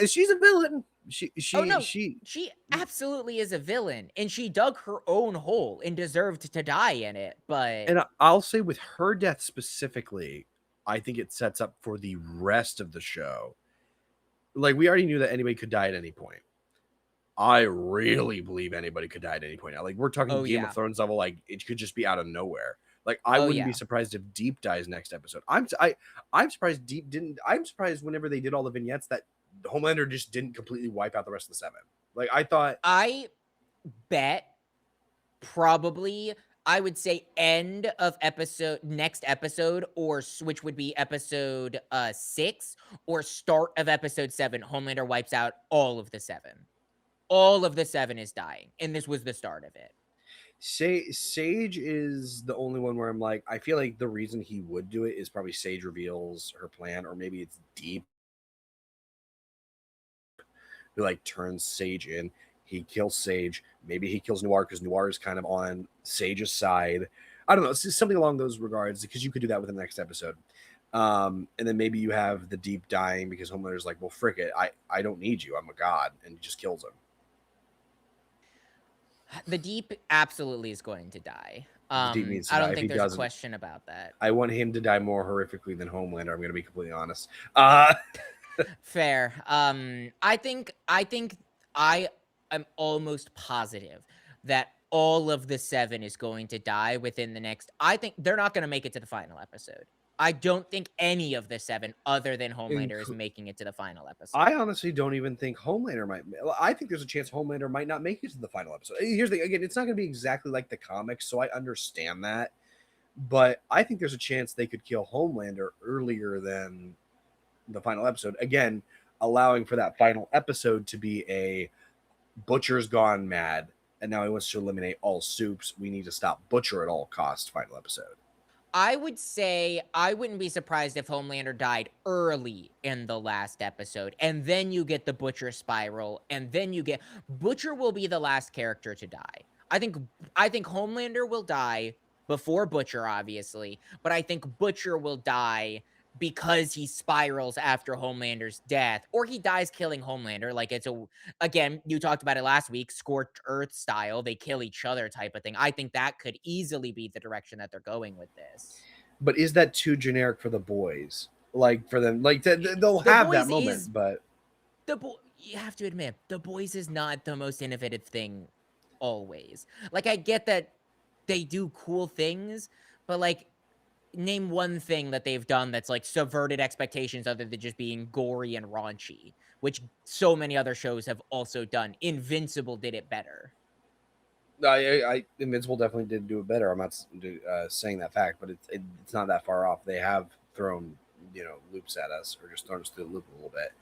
she's a villain. Oh no, she absolutely is a villain, and she dug her own hole and deserved to die in it. But and I'll say with her death specifically, I think it sets up for the rest of the show. Like, we already knew that anybody could die at any point. I really believe anybody could die at any point now. Like, we're talking Game of Thrones level. Like, it could just be out of nowhere. Like, I wouldn't be surprised if Deep dies next episode. I'm surprised Deep didn't. I'm surprised whenever they did all the vignettes that Homelander just didn't completely wipe out the rest of the 7. Like, I bet probably, I would say end of next episode, or which would be episode 6, or start of episode 7. Homelander wipes out all of the 7. All of the 7 is dying, and this was the start of it. Sage is the only one where I'm like, I feel like the reason he would do it is probably Sage reveals her plan, or maybe it's Deep who like turns Sage in. He kills Sage. Maybe he kills Noir, because Noir is kind of on Sage's side. I don't know. It's just something along those regards, because you could do that with the next episode. And then maybe you have the Deep dying because Homelander's like, well, frick it. I don't need you. I'm a god. And he just kills him. The Deep absolutely is going to die. The Deep needs to I die. don't think there's a question about that. I want him to die more horrifically than Homelander. I'm going to be completely honest. Fair. I think I am almost positive that all of the 7 is going to die within the next. I think they're not going to make it to the final episode. I don't think any of the 7 other than Homelander is making it to the final episode. I honestly don't even think Homelander might. I think there's a chance Homelander might not make it to the final episode. Here's the thing. Again, it's not going to be exactly like the comics, so I understand that. But I think there's a chance they could kill Homelander earlier than the final episode. Again, allowing for that final episode to be a Butcher's gone mad, and now he wants to eliminate all soups. We need to stop Butcher at all costs final episode. I would say I wouldn't be surprised if Homelander died early in the last episode, and then you get the Butcher spiral, and then you get Butcher will be the last character to die. I think Homelander will die before Butcher, obviously, but I think Butcher will die because he spirals after Homelander's death, or he dies killing Homelander. Like, again, you talked about it last week, scorched earth style, they kill each other type of thing. I think that could easily be the direction that they're going with this. But is that too generic for the boys? Like, for them, like they'll have that moment, but you have to admit, the Boys is not the most innovative thing always. Like, I get that they do cool things, but like, name one thing that they've done that's like subverted expectations other than just being gory and raunchy, which so many other shows have also done. Invincible did it better. Invincible definitely did do it better. I'm not saying that fact, but it's not that far off. They have thrown loops at us, or just thrown us through the loop a little bit.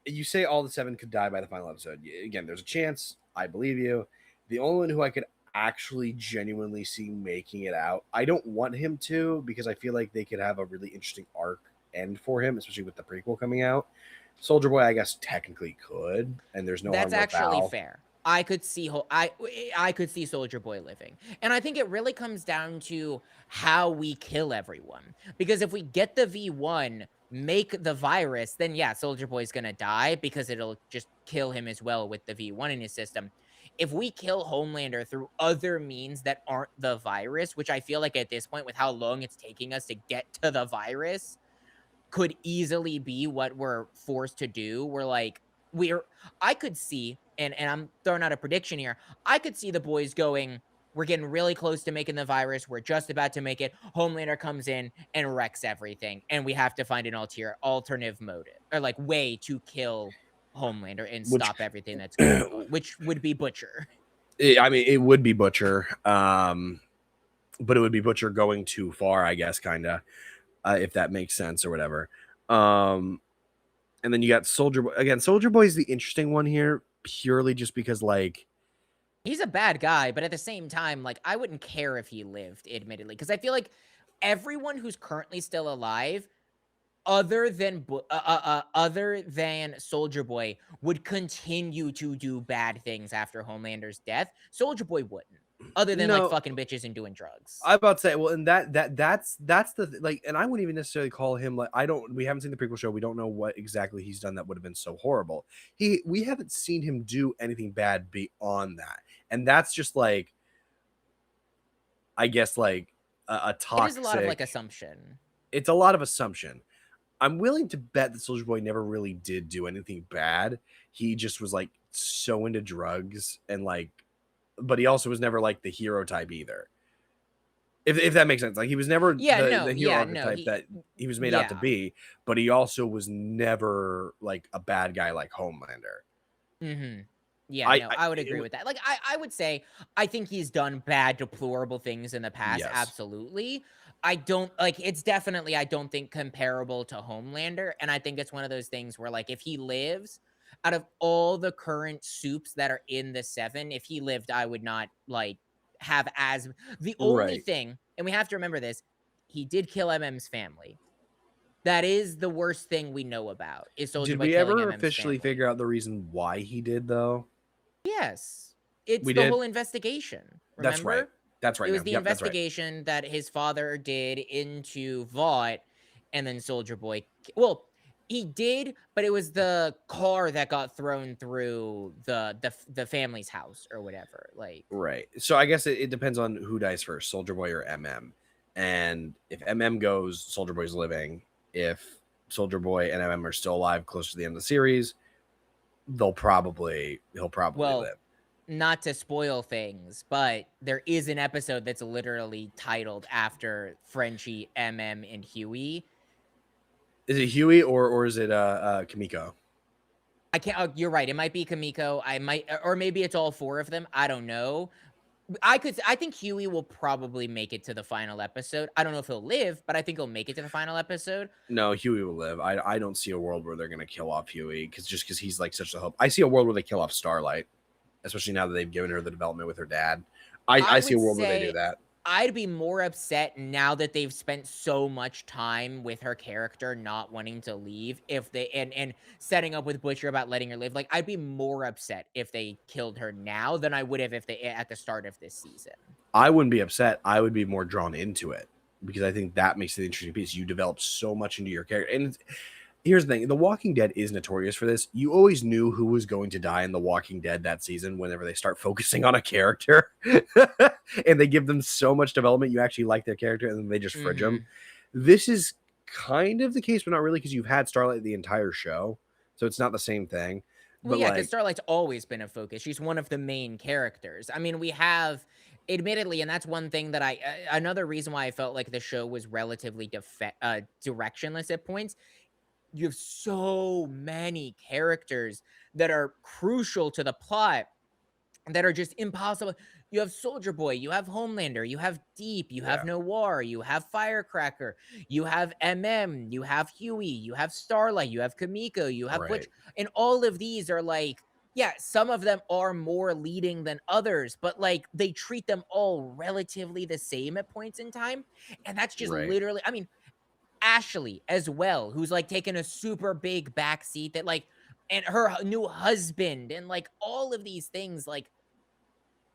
You say all the 7 could die by the final episode. Again, there's a chance. I believe you. The only one who I could actually genuinely see making it out, I don't want him to, because I feel like they could have a really interesting arc end for him, especially with the prequel coming out. Soldier Boy, I guess, technically could, and there's no. That's actually fair. I could see I could see Soldier Boy living, and I think it really comes down to how we kill everyone. Because if we get the V1, make the virus, then yeah, Soldier Boy's gonna die because it'll just kill him as well with the V1 in his system. If we kill Homelander through other means that aren't the virus, which I feel like at this point, with how long it's taking us to get to the virus, could easily be what we're forced to do. I could see, and I'm throwing out a prediction here, I could see the Boys going, we're getting really close to making the virus, we're just about to make it, Homelander comes in and wrecks everything, and we have to find an alternative motive, or like way to kill Homelander and stop everything that's going on, which would be Butcher. I mean, it would be Butcher, but it would be Butcher going too far, I guess, kind of, if that makes sense or whatever. And then you got Soldier Boy. Again, Soldier Boy is the interesting one here, purely just because, like, he's a bad guy, but at the same time, like, I wouldn't care if he lived, admittedly, because I feel like everyone who's currently still alive, other than Soldier Boy, would continue to do bad things after Homelander's death. Soldier Boy wouldn't, other than like No, fucking bitches and doing drugs. I about to say, well, and that's the like, and I wouldn't even necessarily call him like, we haven't seen the prequel show. We don't know what exactly he's done that would have been so horrible. We haven't seen him do anything bad beyond that, and that's just like, I guess like a toxic. It is a lot of like assumption. It's a lot of assumption. I'm willing to bet that Soldier Boy never really did do anything bad. He just was like so into drugs and like, but he also was never like the hero type either. If that makes sense. Like he was never the hero archetype that he was made out to be, but he also was never like a bad guy like Homelander. Mm-hmm. Yeah, I would agree with that. Like I would say I think he's done bad, deplorable things in the past. Yes. Absolutely. I don't like it's definitely I don't think comparable to Homelander. And I think it's one of those things where like if he lives out of all the current soups that are in the 7, if he lived, I would not like have as the only thing, and we have to remember this, he did kill MM's family. That is the worst thing we know about. Is Soldier Boy killing MM's family. Did we ever officially figure out the reason why he did though? Yes. It's the whole investigation. Remember? That's right. That's right. It was the investigation that his father did into Vought, and then Soldier Boy. Well, he did, but it was the car that got thrown through the family's house or whatever. Like, right. So I guess it depends on who dies first, Soldier Boy or MM. And if MM goes, Soldier Boy's living. If Soldier Boy and MM are still alive close to the end of the series, he'll probably live. Not to spoil things, but there is an episode that's literally titled after Frenchie, MM, and Huey. Is it Huey or is it Kimiko? I can't. You're right. It might be Kimiko. Or maybe it's all 4 of them. I don't know. I think Huey will probably make it to the final episode. I don't know if he'll live, but I think he'll make it to the final episode. No, Huey will live. I don't see a world where they're gonna kill off Huey because he's like such a hope. I see a world where they kill off Starlight, especially now that they've given her the development with her dad. I see a world where they do that. I'd be more upset now that they've spent so much time with her character not wanting to leave if they and setting up with Butcher about letting her live. Like I'd be more upset if they killed her now than I would have if they at the start of this season. I wouldn't be upset. I would be more drawn into it because I think that makes it an interesting piece. You develop so much into your character. And here's the thing. The Walking Dead is notorious for this. You always knew who was going to die in The Walking Dead that season whenever they start focusing on a character. And they give them so much development. You actually like their character and then they just fridge them. This is kind of the case, but not really because you've had Starlight the entire show. So it's not the same thing. Well, yeah, because Starlight's always been a focus. She's one of the main characters. I mean, we have... Admittedly, and that's one thing that another reason why I felt like the show was relatively directionless at points. You have so many characters that are crucial to the plot that are just impossible. You have Soldier Boy, you have Homelander, you have Deep, you have Noir, you have Firecracker, you have MM, you have Huey, you have Starlight, you have Kimiko, you have Butch, and all of these are like, yeah, some of them are more leading than others, but like they treat them all relatively the same at points in time. And that's just literally, I mean, Ashley as well, who's like taking a super big backseat that like, and her new husband and like all of these things, like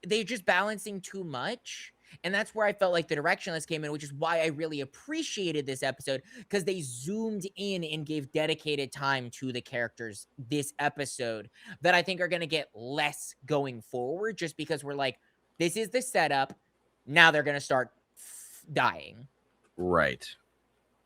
they're just balancing too much. And that's where I felt like the directionless came in, which is why I really appreciated this episode because they zoomed in and gave dedicated time to the characters this episode that I think are going to get less going forward just because we're like, this is the setup. Now they're going to start dying. Right.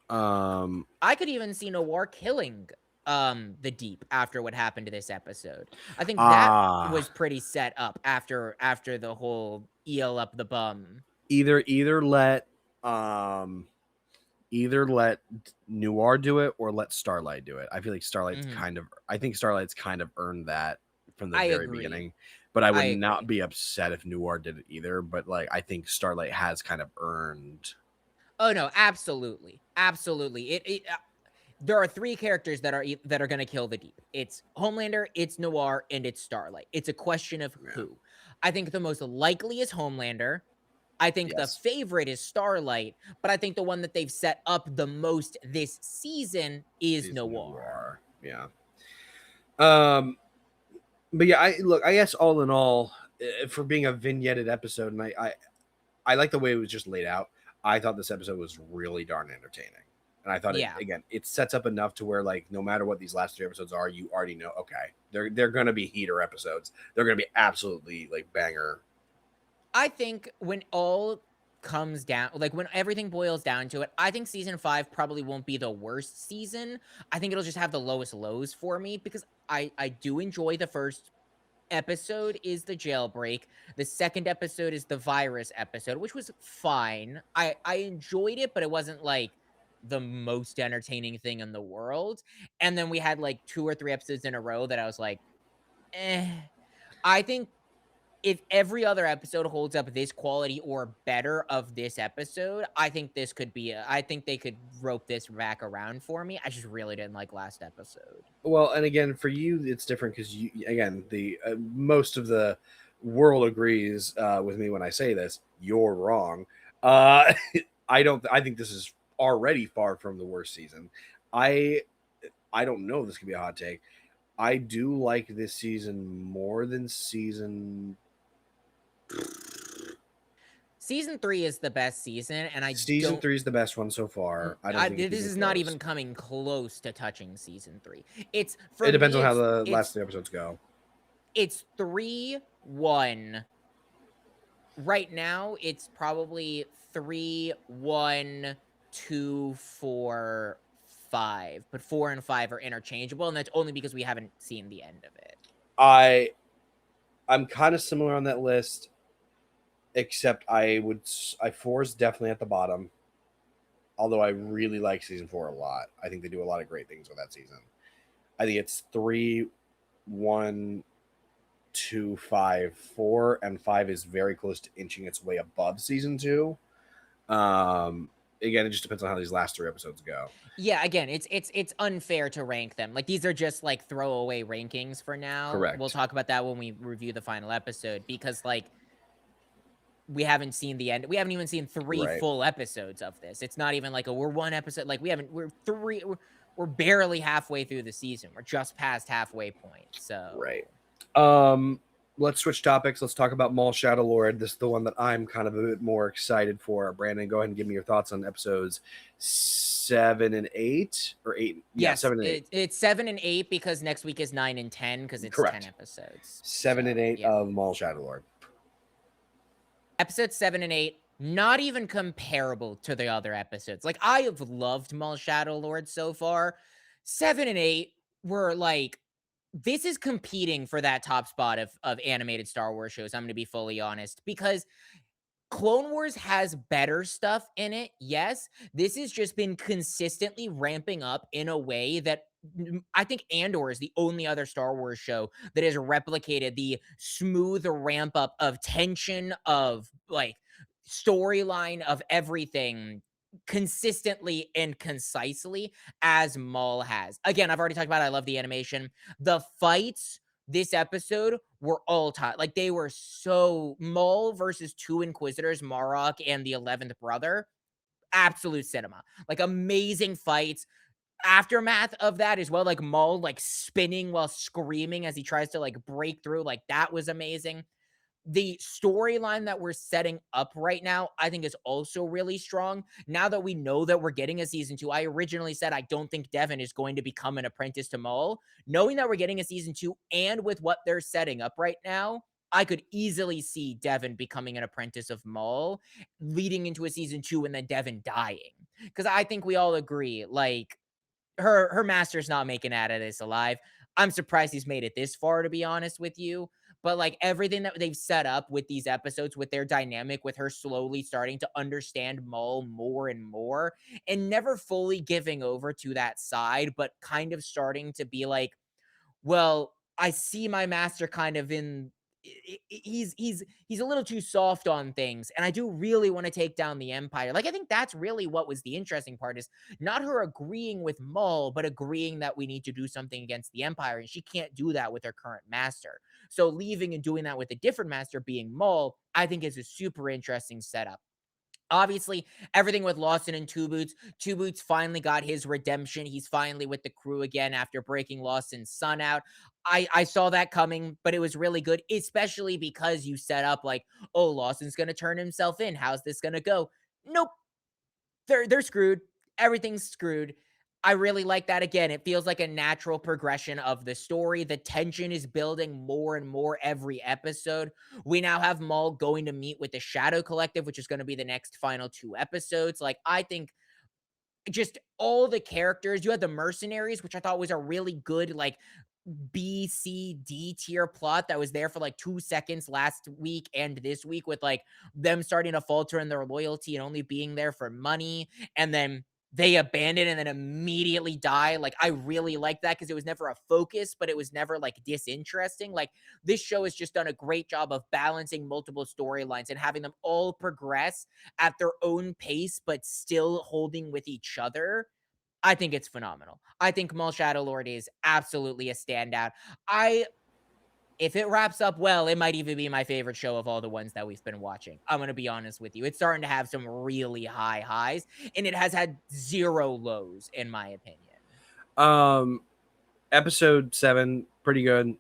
I could even see Noir killing the Deep after what happened to this episode. I think that was pretty set up after the whole eel up the bum. Either let Noir do it or let Starlight do it. I feel like Starlight's Starlight's kind of earned that from the very beginning. But I would not be upset if Noir did it either. But like I think Starlight has kind of earned. Oh no, absolutely. There are 3 characters that are going to kill the Deep. It's Homelander, it's Noir, and it's Starlight. It's a question of who. I think the most likely is Homelander. I think the Yes. favorite is Starlight, but I think the one that they've set up the most this season is Noir. Yeah. But yeah, I guess all in all, for being a vignetted episode, and I like the way it was just laid out. I thought this episode was really darn entertaining. And I thought it sets up enough to where, like, no matter what these last 3 episodes are, you already know, okay, they're gonna be heater episodes. They're gonna be absolutely like banger. I think when all comes down, like when everything boils down to it, I think season 5 probably won't be the worst season. I think it'll just have the lowest lows for me because I do enjoy the first episode is the jailbreak. The second episode is the virus episode, which was fine. I enjoyed it, but it wasn't like the most entertaining thing in the world. And then we had like 2 or 3 episodes in a row that I was like, eh. I think if every other episode holds up this quality or better of this episode, I think this could be I think they could rope this back around for me. I just really didn't like last episode. Well, and again, for you, it's different because you, again, the most of the world agrees with me when I say this. You're wrong. I don't. I think this is already far from the worst season. I don't know if this could be a hot take. I do like this season more than season 3 is the best season, and season 3 is the best one so far. I don't think this is not even coming close to touching season 3. It depends on how the last 3 episodes go. It's 3-1. Right now, it's probably 3-1, 2, 4, 5. But 4 and 5 are interchangeable, and that's only because we haven't seen the end of it. I'm kind of similar on that list, except 4 is definitely at the bottom. Although I really like season 4 a lot. I think they do a lot of great things with that season. I think it's 3, 1, 2, 5, 4, and 5 is very close to inching its way above season 2. Again, it just depends on how these last 3 episodes go. Yeah, again, it's unfair to rank them. Like, these are just like throwaway rankings for now. Correct. We'll talk about that when we review the final episode because like we haven't seen the end. We haven't even seen 3 full episodes of this. It's not even like we're 1 episode. Like we're barely halfway through the season. We're just past halfway point. So let's switch topics. Let's talk about Maul Shadow Lord. This is the one that I'm kind of a bit more excited for. Brandon, go ahead and give me your thoughts on episodes 7 and 8 or 8. Yeah, 7 and 8. It's 7 and 8 because next week is 9 and 10 because it's 10 episodes. 7 and 8 of Maul Shadow Lord. Episodes 7 and 8, not even comparable to the other episodes. Like, I have loved Maul Shadow Lord so far. 7 and 8 were like, this is competing for that top spot of animated Star Wars shows, I'm going to be fully honest, because Clone Wars has better stuff in it, yes. This has just been consistently ramping up in a way that I think Andor is the only other Star Wars show that has replicated the smooth ramp up of tension, of like storyline, of everything consistently and concisely as Maul has. Again, I've already talked about it. I love the animation. The fights this episode were all time. Like, they were so Maul versus 2 Inquisitors, Marok and the 11th brother. Absolute cinema. Like, amazing fights. Aftermath of that as well, like Maul like spinning while screaming as he tries to like break through. Like, that was amazing. The storyline that we're setting up right now, I think, is also really strong. Now that we know that we're getting a season 2, I originally said I don't think Devin is going to become an apprentice to Maul. Knowing that we're getting a season 2 and with what they're setting up right now, I could easily see Devin becoming an apprentice of Maul, leading into a season 2 and then Devin dying. Because I think we all agree, like, her master's not making out of this alive. I'm surprised he's made it this far, to be honest with you. But like, everything that they've set up with these episodes, with their dynamic, with her slowly starting to understand Maul more and more, and never fully giving over to that side, but kind of starting to be like, well, I see my master kind of in he's a little too soft on things, and I do really want to take down the Empire. Like, I think that's really what was the interesting part, is not her agreeing with Maul, but agreeing that we need to do something against the Empire, and she can't do that with her current master. So leaving and doing that with a different master, being Maul, I think is a super interesting setup. Obviously, everything with Lawson and Two Boots. Two Boots finally got his redemption. He's finally with the crew again after breaking Lawson's son out. I saw that coming, but it was really good, especially because you set up like, oh, Lawson's gonna turn himself in. How's this gonna go? Nope, they're screwed. Everything's screwed. I really like that. Again, it feels like a natural progression of the story. The tension is building more and more every episode. We now have Maul going to meet with the Shadow Collective, which is going to be the next final 2 episodes. Like, I think just all the characters. You had the mercenaries, which I thought was a really good, like, B, C, D tier plot that was there for like 2 seconds last week and this week, with like them starting to falter in their loyalty and only being there for money. And then they abandon and then immediately die. Like, I really like that because it was never a focus, but it was never like disinteresting. Like, this show has just done a great job of balancing multiple storylines and having them all progress at their own pace, but still holding with each other. I think it's phenomenal. I think Maul Shadow Lord is absolutely a standout. If it wraps up well, it might even be my favorite show of all the ones that we've been watching. I'm going to be honest with you. It's starting to have some really high highs, and it has had 0 lows, in my opinion. Episode 7, pretty good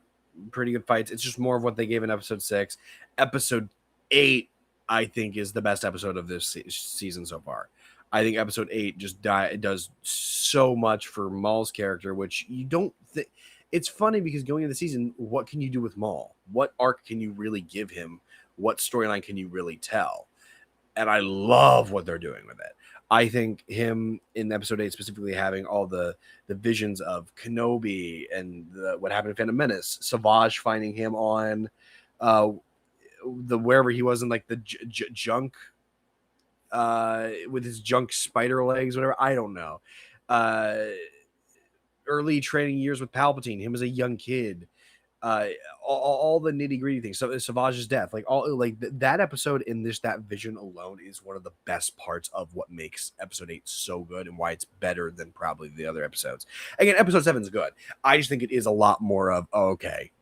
fights. It's just more of what they gave in episode 6. Episode 8, I think, is the best episode of this season so far. I think episode 8 just does so much for Maul's character, which you don't think. It's funny because going into the season, what can you do with Maul? What arc can you really give him? What storyline can you really tell? And I love what they're doing with it. I think him in episode 8 specifically having all the visions of Kenobi and what happened in Phantom Menace, Savage finding him on the wherever he was in like the junk with his junk spider legs, whatever. I don't know. Early training years with Palpatine, him as a young kid, all the nitty gritty things. So Savage's death, like all like that episode in that vision alone is one of the best parts of what makes episode 8 so good and why it's better than probably the other episodes. Again, episode 7 is good. I just think it is a lot more of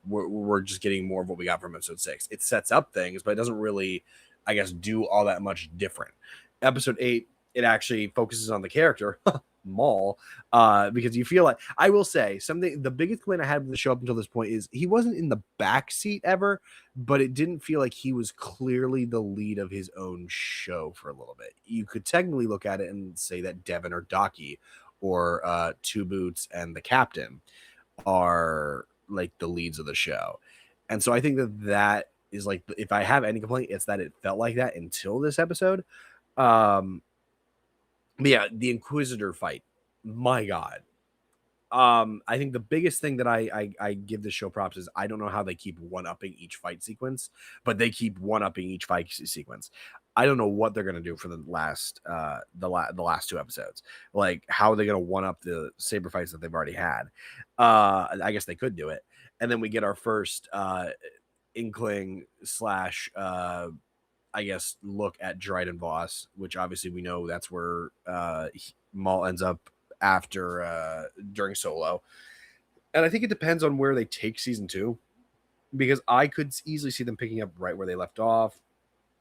we're just getting more of what we got from episode 6. It sets up things, but it doesn't really, I guess, do all that much different. Episode 8, it actually focuses on the character Maul, because you feel like, I will say something, the biggest complaint I had with the show up until this point is he wasn't in the back seat ever, but it didn't feel like he was clearly the lead of his own show for a little bit. You could technically look at it and say that Devin or Docky or Two Boots and the Captain are like the leads of the show. And so I think that is like, if I have any complaint, it's that it felt like that until this episode. But yeah, the Inquisitor fight, my God. I think the biggest thing that I give this show props is I don't know how they keep one-upping each fight sequence, but they keep one-upping each fight sequence. I don't know what they're gonna do for the last 2 episodes. Like, how are they gonna one-up the saber fights that they've already had? I guess they could do it, and then we get our first inkling slash I guess look at Dryden Voss, which obviously we know that's where Maul ends up after during Solo. And I think it depends on where they take season 2, because I could easily see them picking up right where they left off,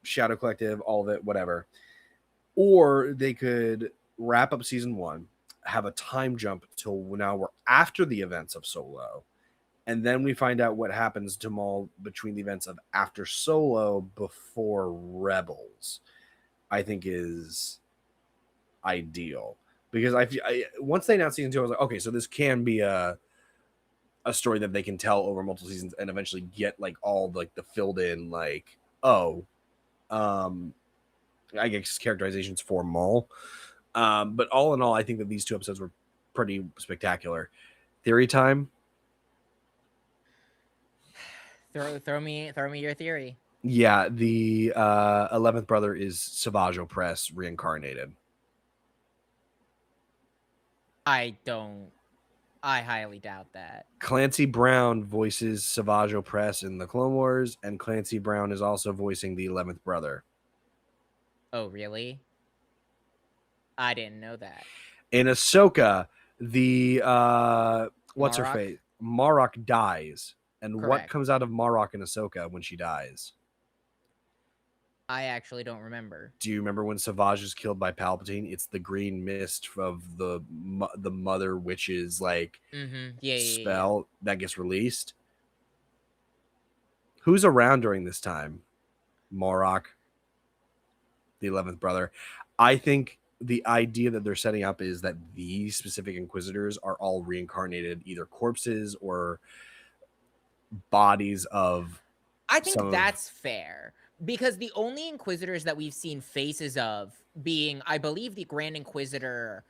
Shadow Collective, all of it, whatever. Or they could wrap up season 1, have a time jump till now we're after the events of Solo, and then we find out what happens to Maul between the events of after Solo before Rebels, I think is ideal. Because I once they announced season 2, I was like, okay, so this can be a story that they can tell over multiple seasons and eventually get like all like the filled in, like, I guess characterizations for Maul. But all in all, I think that these 2 episodes were pretty spectacular. Theory time. Throw me your theory. Yeah, the 11th brother is Savage Opress reincarnated. I don't I highly doubt that. Clancy Brown voices Savage Opress in the Clone Wars, and Clancy Brown is also voicing the 11th brother. Oh, really? I didn't know that. In Ahsoka, the what's her Marok? face? Marok dies. And Correct. what comes out of Marok in Ahsoka when she dies? I actually don't remember. Do you remember when Savage is killed by Palpatine? It's the green mist of the mother witch's like spell that gets released. Who's around during this time? Marok, the 11th brother. I think the idea that they're setting up is that these specific Inquisitors are all reincarnated, either corpses or bodies of. I think that's fair, because the only Inquisitors that we've seen faces of being, I believe, the Grand Inquisitor,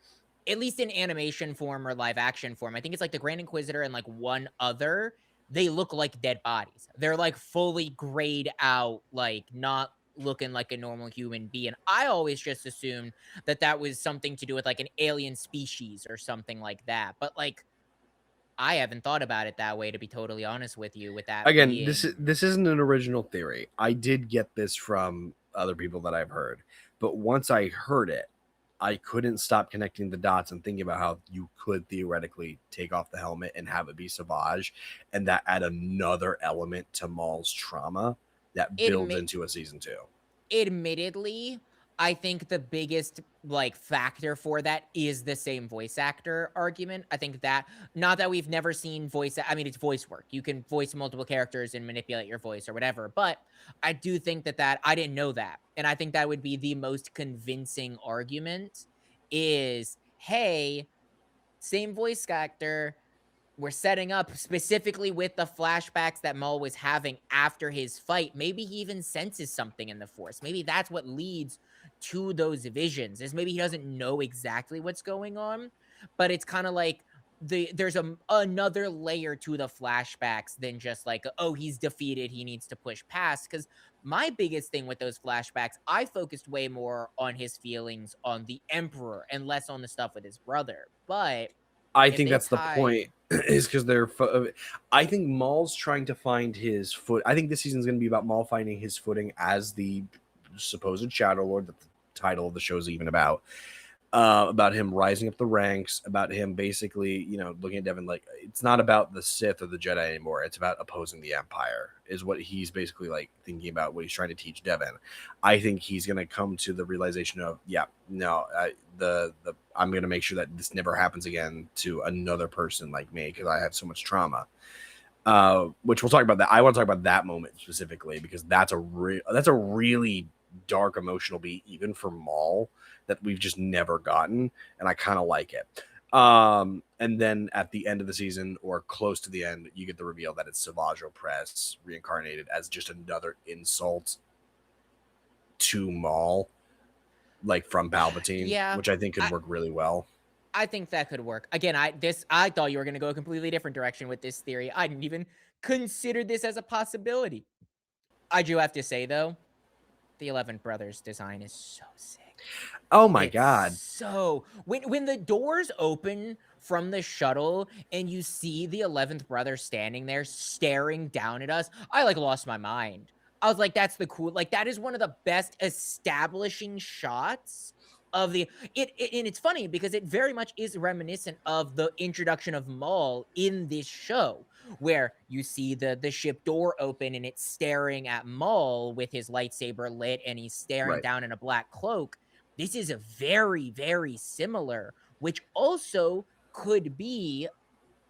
at least in animation form or live action form, I think it's like the Grand Inquisitor and like one other, they look like dead bodies. They're like fully grayed out, like not looking like a normal human being. I always just assumed that that was something to do with like an alien species or something like that. But like, I haven't thought about it that way, to be totally honest with you. With that, again, being... this isn't an original theory. I did get this from other people that I've heard, but once I heard it, I couldn't stop connecting the dots and thinking about how you could theoretically take off the helmet and have it be Savage, and that add another element to Maul's trauma that builds into a season 2. Admittedly, I think the biggest like factor for that is the same voice actor argument. I think that, not that we've never seen I mean, it's voice work. You can voice multiple characters and manipulate your voice or whatever, but I do think that I didn't know that. And I think that would be the most convincing argument is, hey, same voice actor, we're setting up specifically with the flashbacks that Maul was having after his fight. Maybe he even senses something in the Force. Maybe that's what leads to those visions, is maybe he doesn't know exactly what's going on, but it's kind of like there's another layer to the flashbacks than just like, oh, he's defeated, he needs to push past. Because my biggest thing with those flashbacks, I focused way more on his feelings on the Emperor and less on the stuff with his brother. But I think that's the point, is because I think Maul's trying to find his foot. I think this season is going to be about Maul finding his footing as the supposed Shadow Lord that the title of the show is even about him rising up the ranks, about him basically, looking at Devin like it's not about the Sith or the Jedi anymore. It's about opposing the Empire, is what he's basically like thinking about, what he's trying to teach Devin. I think he's going to come to the realization of, I'm going to make sure that this never happens again to another person like me, because I have so much trauma. Which we'll talk about that. I want to talk about that moment specifically, because that's a really dark emotional beat, even for Maul, that we've just never gotten, and I kind of like it. And then at the end of the season, or close to the end, you get the reveal that it's Savage Opress reincarnated as just another insult to Maul, like from Palpatine, which I think could work really well. I think that could work. Again, I thought you were going to go a completely different direction with this theory. I didn't even consider this as a possibility. I do have to say, though, the 11 Brothers design is so sick. Oh my God. So when the doors open from the shuttle and you see the 11th brother standing there staring down at us, I like lost my mind. I was like, that's the cool, like that is one of the best establishing shots of the and it's funny because it very much is reminiscent of the introduction of Maul in this show, where you see the ship door open and it's staring at Maul with his lightsaber lit and he's staring down in a black cloak. This is a very, very similar, which also could be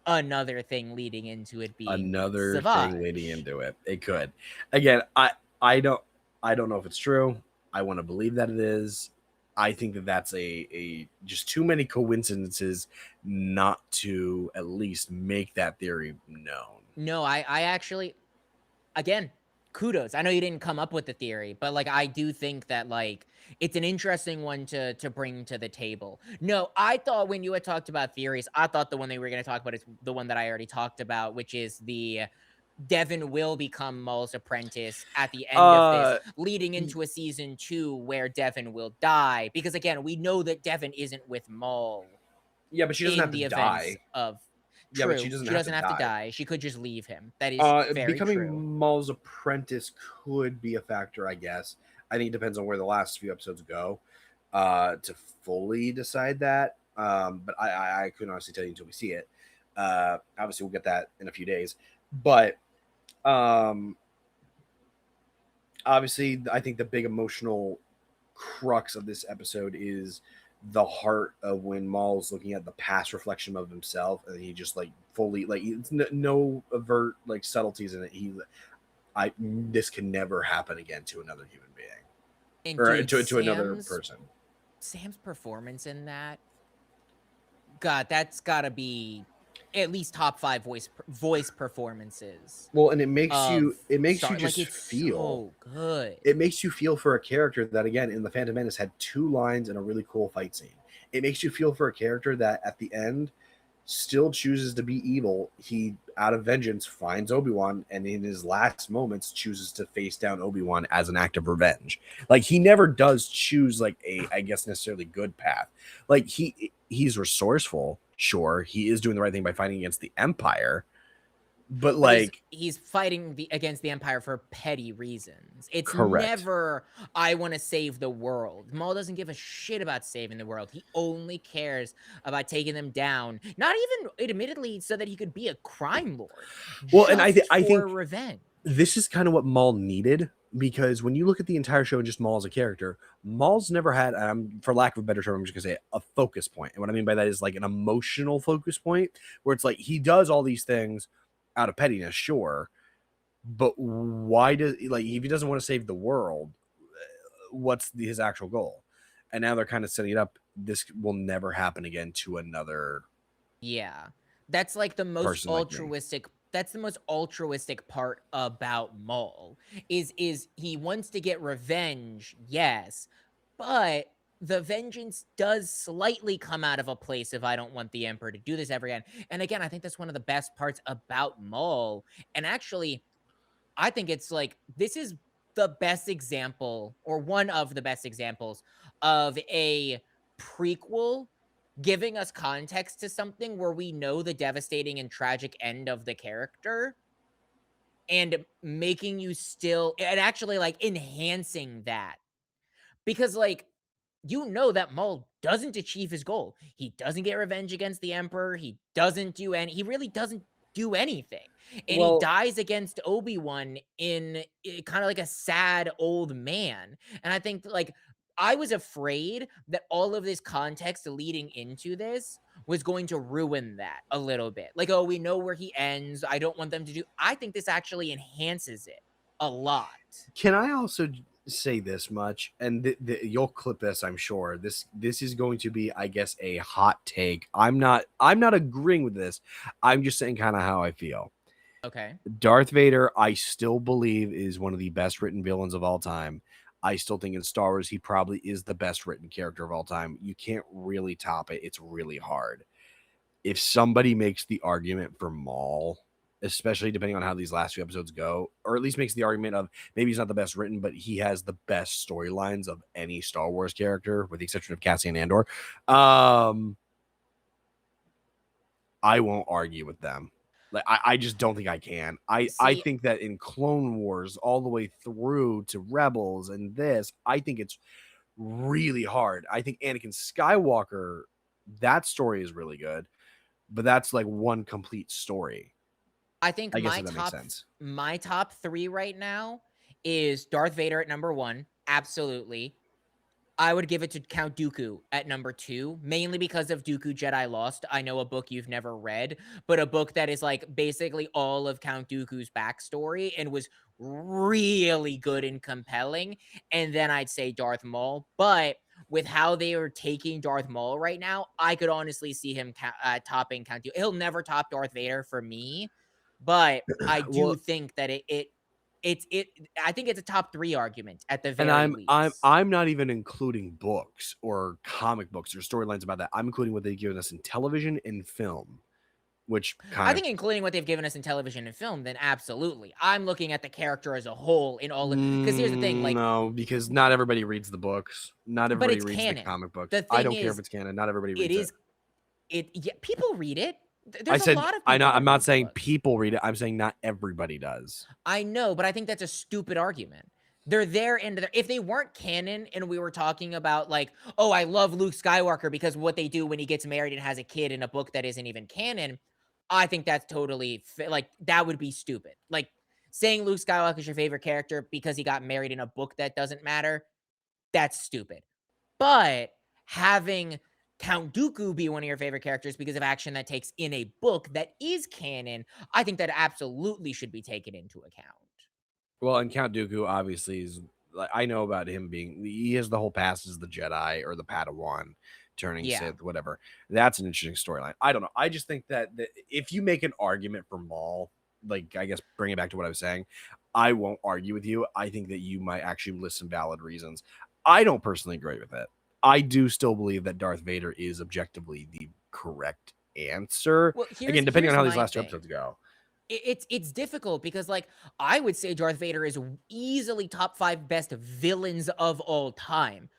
another thing leading into it being another Savage. thing leading into it. It could. Again, I don't know if it's true. I want to believe that it is. I think that that's a just too many coincidences not to at least make that theory known. No, I actually, again, kudos. I know you didn't come up with the theory, but like I do think that like it's an interesting one to bring to the table. No, I thought when you had talked about theories, I thought the one that we were going to talk about is the one that I already talked about, which is the Devin will become Maul's apprentice at the end of this, leading into a season 2 where Devin will die. Because again, we know that Devin isn't with Maul. Yeah, but she doesn't have to die. Yeah, but True. She doesn't have to die. She could just leave him. That is very becoming true. Maul's apprentice could be a factor, I guess. I think it depends on where the last few episodes go to fully decide that. But I couldn't honestly tell you until we see it. Obviously, we'll get that in a few days. But obviously, I think the big emotional crux of this episode is the heart of when Maul's looking at the past reflection of himself, and he just like fully like it's no overt like subtleties in it. This can never happen again to another human being, And or dude, to another person. Sam's performance in that, God, that's gotta be at least top 5 voice performances. Well, and it makes you just like, it's feel so good. It makes you feel for a character that, again, in the Phantom Menace had 2 lines and a really cool fight scene. It makes you feel for a character that at the end still chooses to be evil. He, out of vengeance, finds Obi-Wan, and in his last moments chooses to face down Obi-Wan as an act of revenge. Like, he never does choose like a, I guess, necessarily good path. Like, he's resourceful. Sure, he is doing the right thing by fighting against the Empire, but like he's fighting against the Empire for petty reasons. It's correct. Never I want to save the world. Maul doesn't give a shit about saving the world. He only cares about taking them down. Not even admittedly so that he could be a crime lord. Well, and I think revenge. This is kind of what Maul needed, because when you look at the entire show and just Maul as a character, Maul's never had, for lack of a better term, I'm just gonna say it, a focus point. And what I mean by that is like an emotional focus point, where it's like he does all these things out of pettiness, sure, but why does, like, if he doesn't want to save the world, what's his actual goal? And now they're kind of setting it up. This will never happen again to another. Yeah, that's like the most altruistic. That's the most altruistic part about Maul is he wants to get revenge, yes, but the vengeance does slightly come out of a place if I don't want the Emperor to do this ever again. And again, I think that's one of the best parts about Maul. And actually, I think it's like, this is the best example, or one of the best examples, of a prequel giving us context to something where we know the devastating and tragic end of the character, and making you still, and actually like enhancing that. Because like, you know that Maul doesn't achieve his goal. He doesn't get revenge against the Emperor. He really doesn't do anything. And he dies against Obi-Wan in kind of like a sad old man. And I think like, I was afraid that all of this context leading into this was going to ruin that a little bit. Like, oh, we know where he ends. I don't want them to do. I think this actually enhances it a lot. Can I also say this much, and you'll clip this, I'm sure. This is going to be, I guess, a hot take. I'm not agreeing with this. I'm just saying kind of how I feel. Okay. Darth Vader, I still believe, is one of the best written villains of all time. I still think in Star Wars, he probably is the best written character of all time. You can't really top it. It's really hard. If somebody makes the argument for Maul, especially depending on how these last few episodes go, or at least makes the argument of maybe he's not the best written, but he has the best storylines of any Star Wars character, with the exception of Cassian Andor, I won't argue with them. Like, I just don't think I can. I think that in Clone Wars all the way through to Rebels and this, I think it's really hard. I think Anakin Skywalker, that story is really good, but that's like one complete story. I think my top 3 right now is Darth Vader at number 1. Absolutely. I would give it to Count Dooku at number 2, mainly because of Dooku Jedi Lost. I know, a book you've never read, but a book that is like basically all of Count Dooku's backstory and was really good and compelling. And then I'd say Darth Maul. But with how they are taking Darth Maul right now, I could honestly see him topping Count Dooku. He'll never top Darth Vader for me, but I do think that I think it's a top 3 argument at the very least. I'm not even including books or comic books or storylines about that. I'm including what they've given us in television and film, which I think including what they've given us in television and film, then absolutely. I'm looking at the character as a whole in all of, because here's the thing, like, no, because not everybody reads the books. Not everybody reads the comic books. I don't care if it's canon. Not everybody reads it. Yeah, people read it. There's a lot of people I'm not saying books. people read it. I'm saying not everybody does. I know, but I think that's a stupid argument. They're there and if they weren't canon and we were talking about like, oh, I love Luke Skywalker because what they do when he gets married and has a kid in a book that isn't even canon, I think that's totally like that would be stupid. Like saying Luke Skywalker is your favorite character because he got married in a book that doesn't matter, that's stupid. But having Count Dooku be one of your favorite characters because of action that takes in a book that is canon, I think that absolutely should be taken into account. Well, and Count Dooku obviously is like I know about him being he has the whole past as the Jedi or the Padawan turning Sith, whatever. That's an interesting storyline. I don't know. I just think that if you make an argument for Maul, like I guess bring it back to what I was saying, I won't argue with you. I think that you might actually list some valid reasons. I don't personally agree with it. I do still believe that Darth Vader is objectively the correct answer. Well, Again, depending on how these last two episodes go. It's difficult because like I would say Darth Vader is easily top 5 best villains of all time.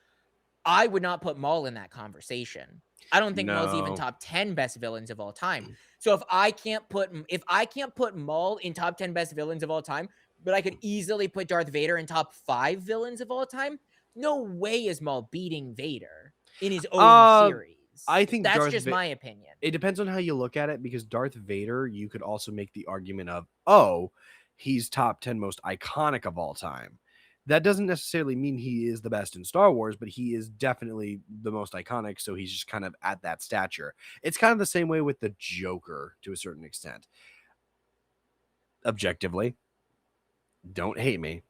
I would not put Maul in that conversation. I don't think Maul's even top 10 best villains of all time. So if I can't put Maul in top 10 best villains of all time, but I could easily put Darth Vader in top 5 villains of all time, no way is Maul beating Vader in his own series. I think that's just my opinion. It depends on how you look at it because Darth Vader, you could also make the argument of, oh, he's top 10 most iconic of all time. That doesn't necessarily mean he is the best in Star Wars, but he is definitely the most iconic. So he's just kind of at that stature. It's kind of the same way with the Joker to a certain extent. Objectively, don't hate me.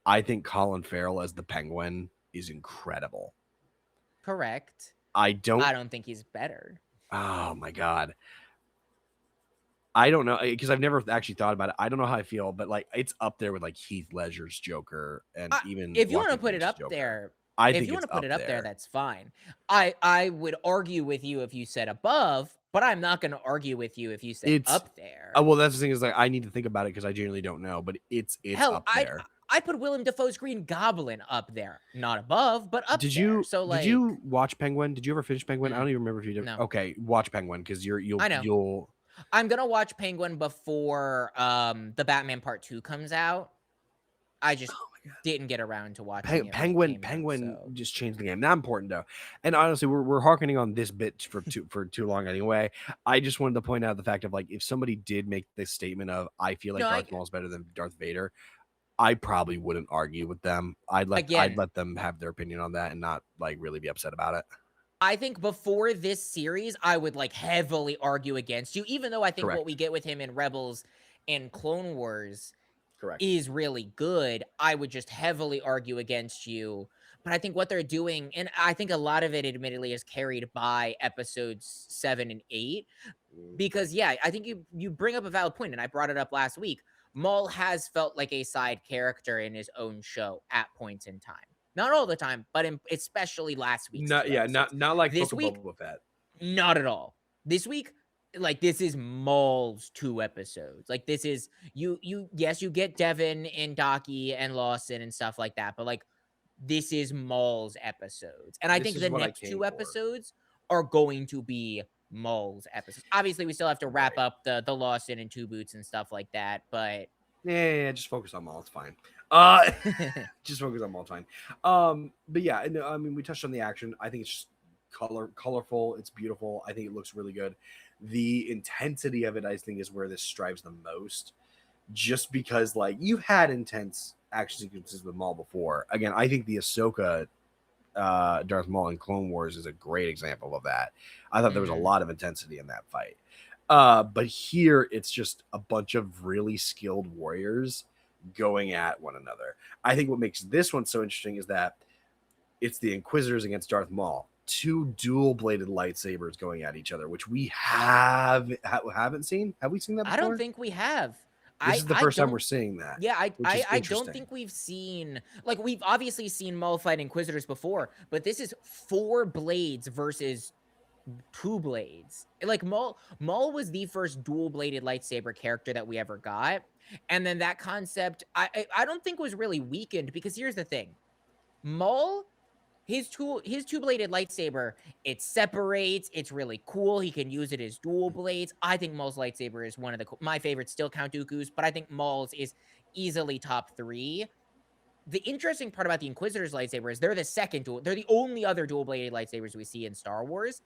I think Colin Farrell as the Penguin is incredible. Correct. I don't think he's better. Oh my God. I don't know because I've never actually thought about it. I don't know how I feel, but like it's up there with like Heath Ledger's Joker and even if you want to put it up Joker. There, if you want to put it up there, that's fine. I would argue with you if you said above, but I'm not going to argue with you if you said up there. Well, that's the thing is like I need to think about it because I genuinely don't know, but it's hell, up there. I put Willem Dafoe's Green Goblin up there, not above, but up there. So like, did you watch Penguin? Did you ever finish Penguin? I don't even remember if you did. No. Okay, watch Penguin because you'll. I'm gonna watch Penguin before the Batman Part 2 comes out. I just didn't get around to watching Penguin just changed the game. Not important though. And honestly, we're harkening on this bit for too long anyway. I just wanted to point out the fact of like if somebody did make this statement of I feel like Darth Maul is better than Darth Vader, I probably wouldn't argue with them. I'd let them have their opinion on that and not like really be upset about it. I think before this series, I would like heavily argue against you, even though I think what we get with him in Rebels and Clone Wars is really good. I would just heavily argue against you. But I think what they're doing, and I think a lot of it admittedly is carried by episodes 7 and 8, because yeah, I think you bring up a valid point, and I brought it up last week. Maul has felt like a side character in his own show at points in time. Not all the time, but especially last week. Not like this week. Not at all. This week, like this is Maul's 2 episodes. Like this is you. Yes, you get Devin and Docky and Lawson and stuff like that, but like this is Maul's episodes, and I think the next 2 episodes are going to be Maul's episodes. Obviously, we still have to wrap up the Lawson and Two Boots and stuff like that, but yeah, just focus on Maul. It's fine. Just focus on Maul. It's fine. But yeah, I mean, we touched on the action. I think it's just colorful. It's beautiful. I think it looks really good. The intensity of it, I think, is where this strives the most. Just because, like, you've had intense action sequences with Maul before. Again, I think the Ahsoka Darth Maul in Clone Wars is a great example of that. I thought there was a lot of intensity in that fight. But here it's just a bunch of really skilled warriors going at one another. I think what makes this one so interesting is that it's the Inquisitors against Darth Maul. 2 dual-bladed lightsabers going at each other, which we haven't seen. Have we seen that before? I don't think we have. This is the first time we're seeing that. Yeah, I don't think we've seen... Like, we've obviously seen Maul fight Inquisitors before, but this is 4 blades versus 2 blades. Like, Maul was the first dual-bladed lightsaber character that we ever got. And then that concept, I don't think was really weakened, because here's the thing. Maul his two-bladed lightsaber, it separates. It's really cool. He can use it as dual blades. I think Maul's lightsaber is one of my favorites. Still Count Dooku's, but I think Maul's is easily top 3. The interesting part about the Inquisitor's lightsaber is they're the only other dual-bladed lightsabers we see in Star Wars.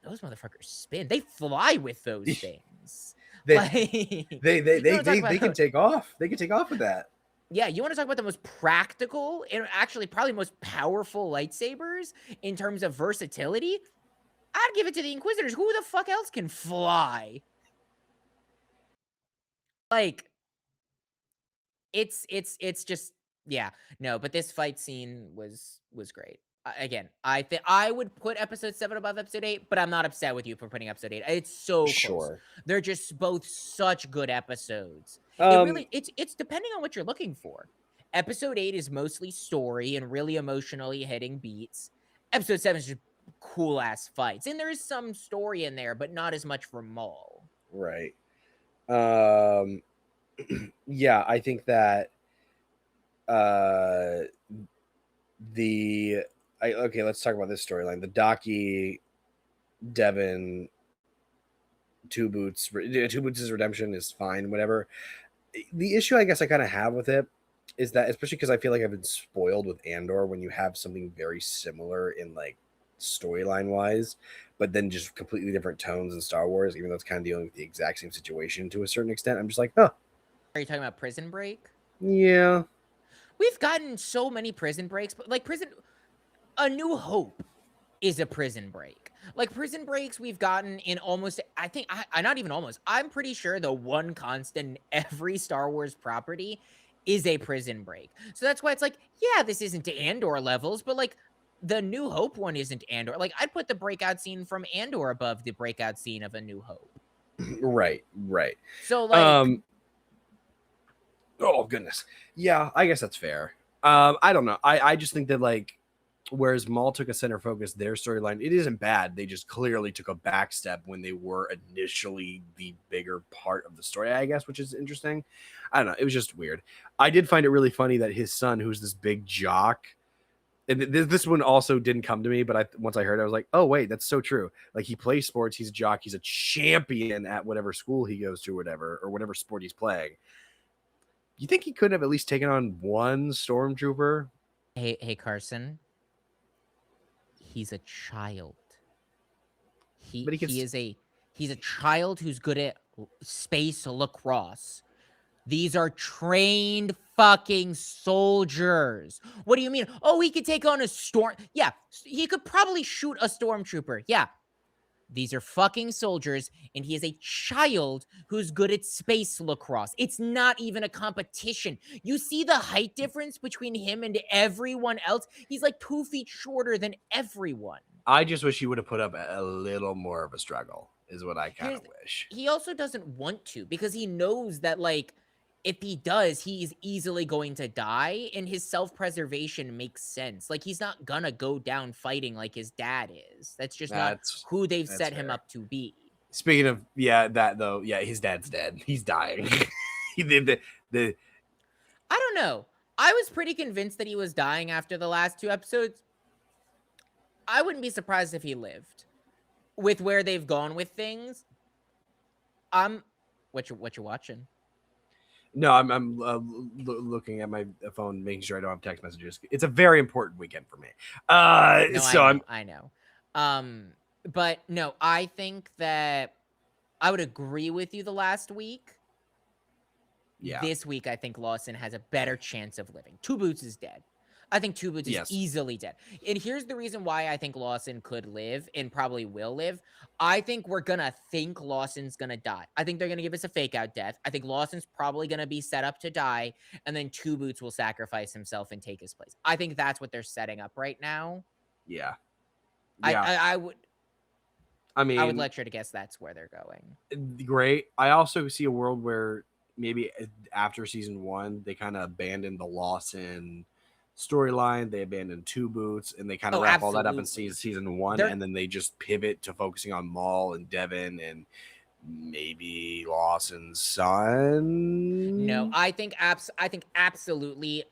Those motherfuckers spin. They fly with those things. they can take off. They can take off with that. Yeah, you want to talk about the most practical and actually probably most powerful lightsabers in terms of versatility? I'd give it to the Inquisitors. Who the fuck else can fly? Like, it's just, yeah, no, but this fight scene was great. Again, I would put episode 7 above episode 8, but I'm not upset with you for putting episode 8. It's so close. They're just both such good episodes. It's depending on what you're looking for. Episode 8 is mostly story and really emotionally hitting beats. Episode 7 is just cool ass fights, and there is some story in there, but not as much for Maul. Right. Yeah, I think that okay, let's talk about this storyline. The Daki, Devin, Two Boots' redemption is fine, whatever. The issue I guess I kind of have with it is that, especially because I feel like I've been spoiled with Andor, when you have something very similar in like storyline wise, but then just completely different tones in Star Wars, even though it's kind of dealing with the exact same situation to a certain extent. I'm just like, oh. Are you talking about Prison Break? Yeah. We've gotten so many Prison Breaks, but like A New Hope is a prison break. Like, prison breaks we've gotten in almost, I think, not even almost, I'm pretty sure the one constant in every Star Wars property is a prison break. So that's why it's like, yeah, this isn't to Andor levels, but like, the New Hope one isn't Andor. Like, I'd put the breakout scene from Andor above the breakout scene of A New Hope. Right. So, like... oh, goodness. Yeah, I guess that's fair. I don't know. I just think that, like, whereas Maul took a center focus, their storyline, it isn't bad. They just clearly took a back step when they were initially the bigger part of the story, I guess, which is interesting. I don't know. It was just weird. I did find it really funny that his son, who's this big jock, and this one also didn't come to me, but once I heard it, I was like, oh, wait, that's so true. Like, he plays sports. He's a jock. He's a champion at whatever school he goes to, or whatever sport he's playing. You think he could have at least taken on one stormtrooper? Hey, Carson. He's a child. He's a child who's good at space lacrosse. These are trained fucking soldiers. What do you mean? Oh, he could take on a storm. Yeah, he could probably shoot a stormtrooper. Yeah. These are fucking soldiers, and he is a child who's good at space lacrosse. It's not even a competition. You see the height difference between him and everyone else? He's like 2 feet shorter than everyone. I just wish he would have put up a little more of a struggle, is what I kind of wish. He also doesn't want to, because he knows that, like, if he does, he's easily going to die, and his self-preservation makes sense. Like, he's not gonna go down fighting like his dad is. That's just not who they've set him up to be. Speaking of, that though, his dad's dead. He's dying. I don't know. I was pretty convinced that he was dying after the last 2 episodes. I wouldn't be surprised if he lived. With where they've gone with things. What you're watching? No, I'm looking at my phone, making sure I don't have text messages. It's a very important weekend for me. I know. But no, I think that I would agree with you the last week. Yeah. This week, I think Lawson has a better chance of living. Two Boots is dead. I think Two Boots is easily dead. And here's the reason why I think Lawson could live and probably will live. I think we're going to think Lawson's going to die. I think they're going to give us a fake out death. I think Lawson's probably going to be set up to die. And then Two Boots will sacrifice himself and take his place. I think that's what they're setting up right now. Yeah. I would lecture to guess that's where they're going. Great. I also see a world where maybe after season 1, they kind of abandoned the Lawson storyline. They abandoned Two Boots, and they kind of wrap all that up in season 1, and then they just pivot to focusing on Maul and Devin and maybe Lawson's son. No, I think absolutely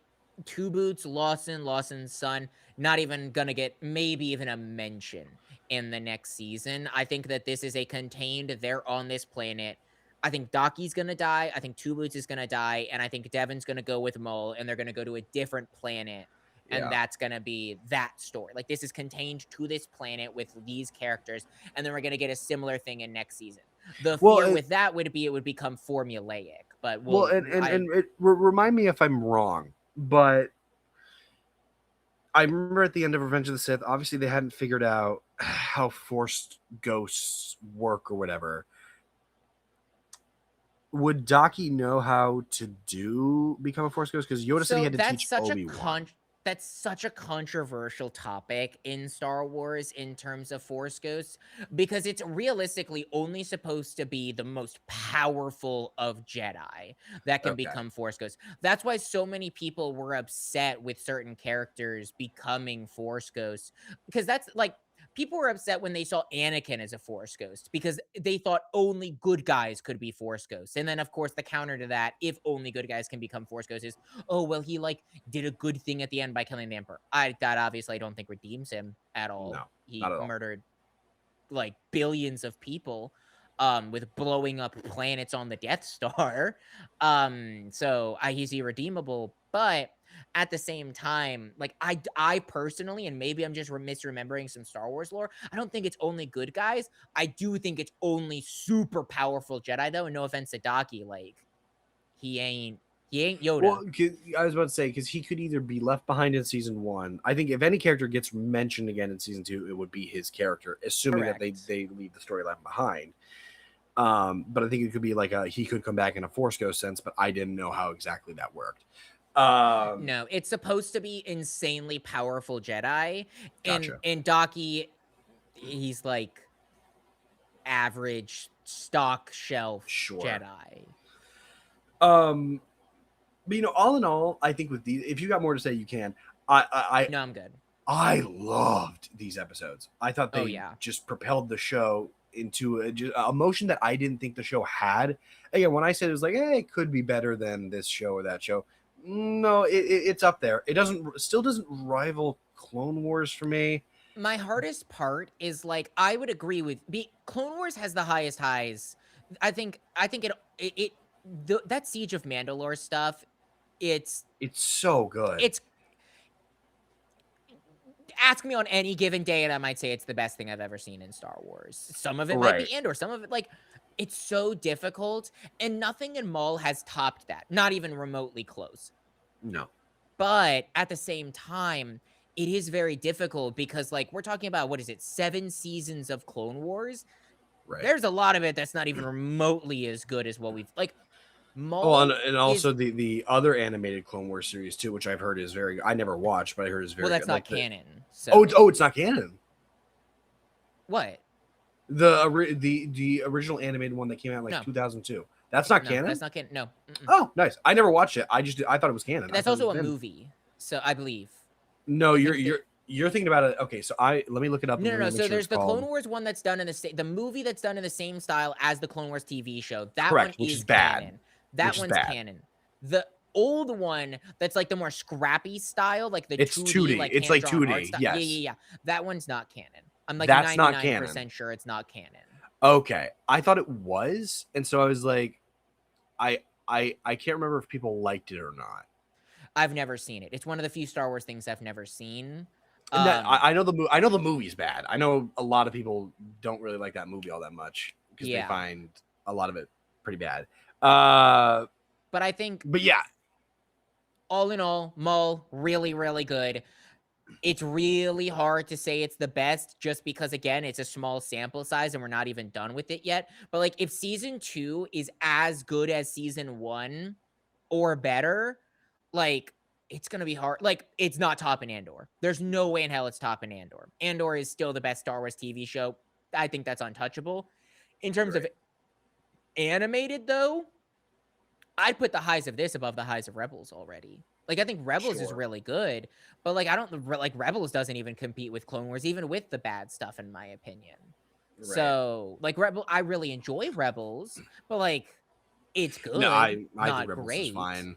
Two Boots, Lawson's son not even gonna get maybe even a mention in the next season. I think that this is a contained, they're on this planet. I think Doki's gonna die. I think Two Boots is gonna die, and I think Devon's gonna go with Maul, and they're gonna go to a different planet, and Yeah. that's gonna be that story. Like this is contained to this planet with these characters, and then we're gonna get a similar thing in next season. The fear with that would be it would become formulaic, but remind me if I'm wrong, but I remember at the end of Revenge of the Sith, obviously they hadn't figured out how Force ghosts work or whatever. Would Doki know how to become a Force ghost? Because Yoda said he had to teach Obi-Wan. That's such a controversial topic in Star Wars in terms of Force ghosts, because it's realistically only supposed to be the most powerful of Jedi that can become Force ghosts. That's why so many people were upset with certain characters becoming Force ghosts, because that's like, people were upset when they saw Anakin as a Force ghost because they thought only good guys could be Force ghosts. And then, of course, the counter to that, if only good guys can become Force ghosts, is, oh, well, he like did a good thing at the end by killing the Emperor. That obviously I don't think redeems him at all. No, he not at all. murdered like billions of people with blowing up planets on the Death Star. So he's irredeemable, but at the same time, like I personally, and maybe I'm just misremembering some Star Wars lore, I don't think it's only good guys. I do think it's only super powerful Jedi though, and no offense to Doki, like he ain't Yoda. Well, I was about to say, because he could either be left behind in season 1. I think if any character gets mentioned again in season 2, it would be his character, assuming that they leave the storyline behind. But I think it could be like he could come back in a Force ghost sense, but I didn't know how exactly that worked. No, it's supposed to be insanely powerful Jedi, and Doki, he's like average stock shelf Jedi. But all in all, I think with these, if you got more to say, you can. No, I'm good. I loved these episodes. I thought they just propelled the show into a motion that I didn't think the show had. Again, when I said it was like, hey, it could be better than this show or that show, no, it's up there. It still doesn't rival Clone Wars for me. My hardest part is like, I would agree with Clone Wars has the highest highs. I think that Siege of Mandalore stuff, it's so good. Ask me on any given day and I might say it's the best thing I've ever seen in Star Wars. Some of it might be Andor, some of it, like, it's so difficult, and nothing in Maul has topped that. Not even remotely close. No. But at the same time, it is very difficult because, like, we're talking about, 7 seasons of Clone Wars? Right. There's a lot of it that's not even remotely as good as what we've, like, Maul and also the other animated Clone Wars series too, which I've heard is very good. I never watched, but I heard is very good. Well, that's not canon. So. It's not canon. What? The original animated one that came out in 2002. That's not canon? That's not canon. No. Oh, nice. I never watched it. I thought it was canon. That's also a movie. So I believe. No, you're thinking about it. Okay, so let me look it up. No. So there's the Clone Wars one that's done in the movie that's done in the same style as the Clone Wars TV show. That one is bad. Canon. That one's canon. The old one that's like the more scrappy style, like the it's 2D. Like it's like 2D. Yes. Yeah. That one's not canon. I'm like 99% sure it's not canon. Okay, I thought it was, and so I was like, I can't remember if people liked it or not. I've never seen it. It's one of the few Star Wars things I've never seen. I know the movie's bad. I know a lot of people don't really like that movie all that much because they find a lot of it pretty bad. But I think. But yeah. All in all, Maul, really, really good. It's really hard to say it's the best just because, again, it's a small sample size and we're not even done with it yet. But, like, if season 2 is as good as season 1 or better, like, it's going to be hard. Like, it's not topping Andor. There's no way in hell it's topping Andor. Andor is still the best Star Wars TV show. I think that's untouchable. In terms of animated, though, I'd put the highs of this above the highs of Rebels already. Like, I think Rebels is really good, but, like, Rebels doesn't even compete with Clone Wars, even with the bad stuff, in my opinion. Right. So, like, I really enjoy Rebels, but, like, it's good. No, I think Rebels is fine.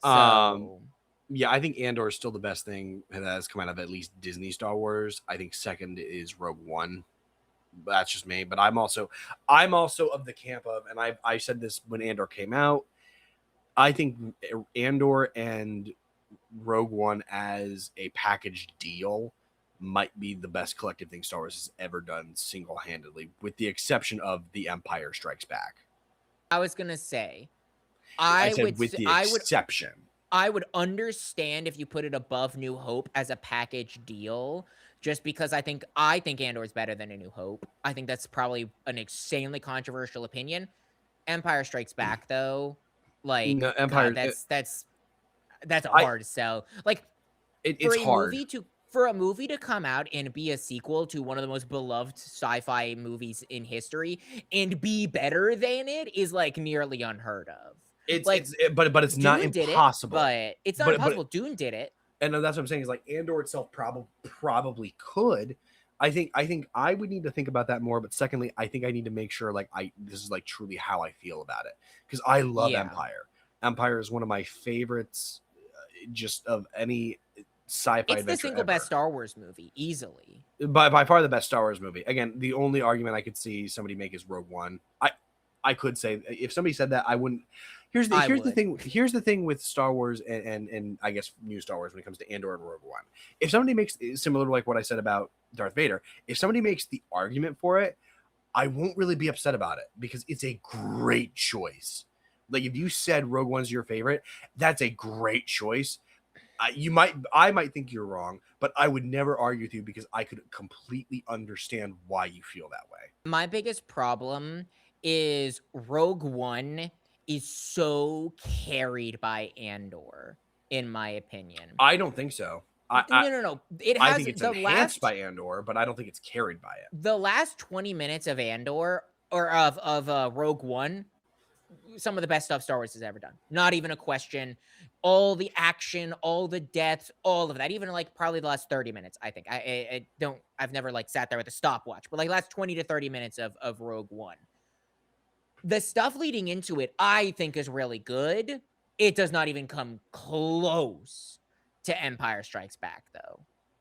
So, Yeah, I think Andor is still the best thing that has come out of at least Disney Star Wars. I think second is Rogue One. That's just me, but I'm also of the camp of, and I said this when Andor came out. I think Andor and Rogue One as a package deal might be the best collective thing Star Wars has ever done single-handedly, with the exception of The Empire Strikes Back. I was gonna say, I said with the exception. I would understand if you put it above New Hope as a package deal, just because I think Andor is better than A New Hope. I think that's probably an insanely controversial opinion. Empire Strikes Back, though, like, no, Empire. God, that's a hard sell. Like, it's hard for a movie to come out and be a sequel to one of the most beloved sci-fi movies in history and be better than it is like nearly unheard of. But it's not impossible. It's not impossible. Dune did it, and that's what I'm saying. Is like Andor itself probably could. I think I would need to think about that more. But secondly, I think I need to make sure this is like truly how I feel about it, because I love Empire. Empire is one of my favorites, just of any sci-fi. It's the single best Star Wars movie, easily. By far the best Star Wars movie. Again, the only argument I could see somebody make is Rogue One. I could say, if somebody said that, I wouldn't. Here's the thing with Star Wars and I guess new Star Wars when it comes to Andor and Rogue One. If somebody makes, similar to like what I said about Darth Vader, if somebody makes the argument for it, I won't really be upset about it, because it's a great choice. Like, if you said Rogue One's your favorite, that's a great choice. I might think you're wrong, but I would never argue with you, because I could completely understand why you feel that way. My biggest problem is Rogue One is so carried by Andor, in my opinion. I don't think so. No. I think it's enhanced by Andor, but I don't think it's carried by it. The last 20 minutes of Andor, or of Rogue One, some of the best stuff Star Wars has ever done. Not even a question. All the action, all the deaths, all of that. Even like probably the last 30 minutes, I think. I've never like sat there with a stopwatch, but like last 20 to 30 minutes of Rogue One. The stuff leading into it, I think, is really good. It does not even come close to Empire Strikes Back, though,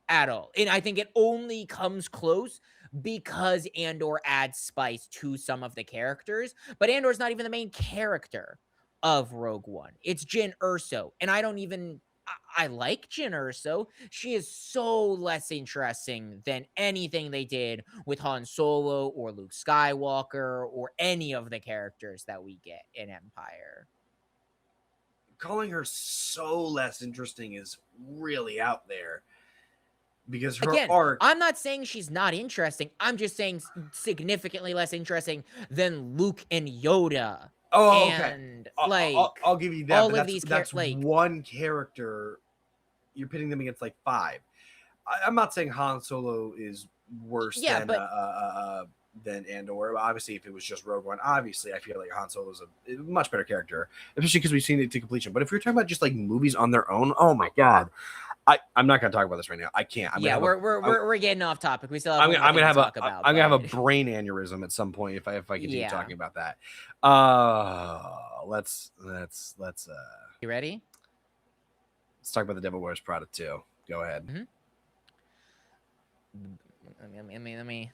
at all. And I think it only comes close because Andor adds spice to some of the characters. But Andor's not even the main character of Rogue One. It's Jyn Erso. And I like Jyn Erso. She is so less interesting than anything they did with Han Solo or Luke Skywalker or any of the characters that we get in Empire. Calling her so less interesting is really out there, because her arc... I'm not saying she's not interesting. I'm just saying significantly less interesting than Luke and Yoda. Oh, and, okay. I'll give you that. All of that's one character. You're pitting them against like five. I'm not saying Han Solo is worse than Andor. Obviously, if it was just Rogue One, obviously I feel like Han Solo is a much better character, especially because we've seen it to completion. But if you're talking about just like movies on their own, oh my god, I'm not going to talk about this right now. I can't. We're getting off topic. We still have. I'm gonna have a brain aneurysm at some point if I continue talking about that. Let's. You ready? Let's talk about The Devil Wears Prada 2. Go ahead. Mm-hmm.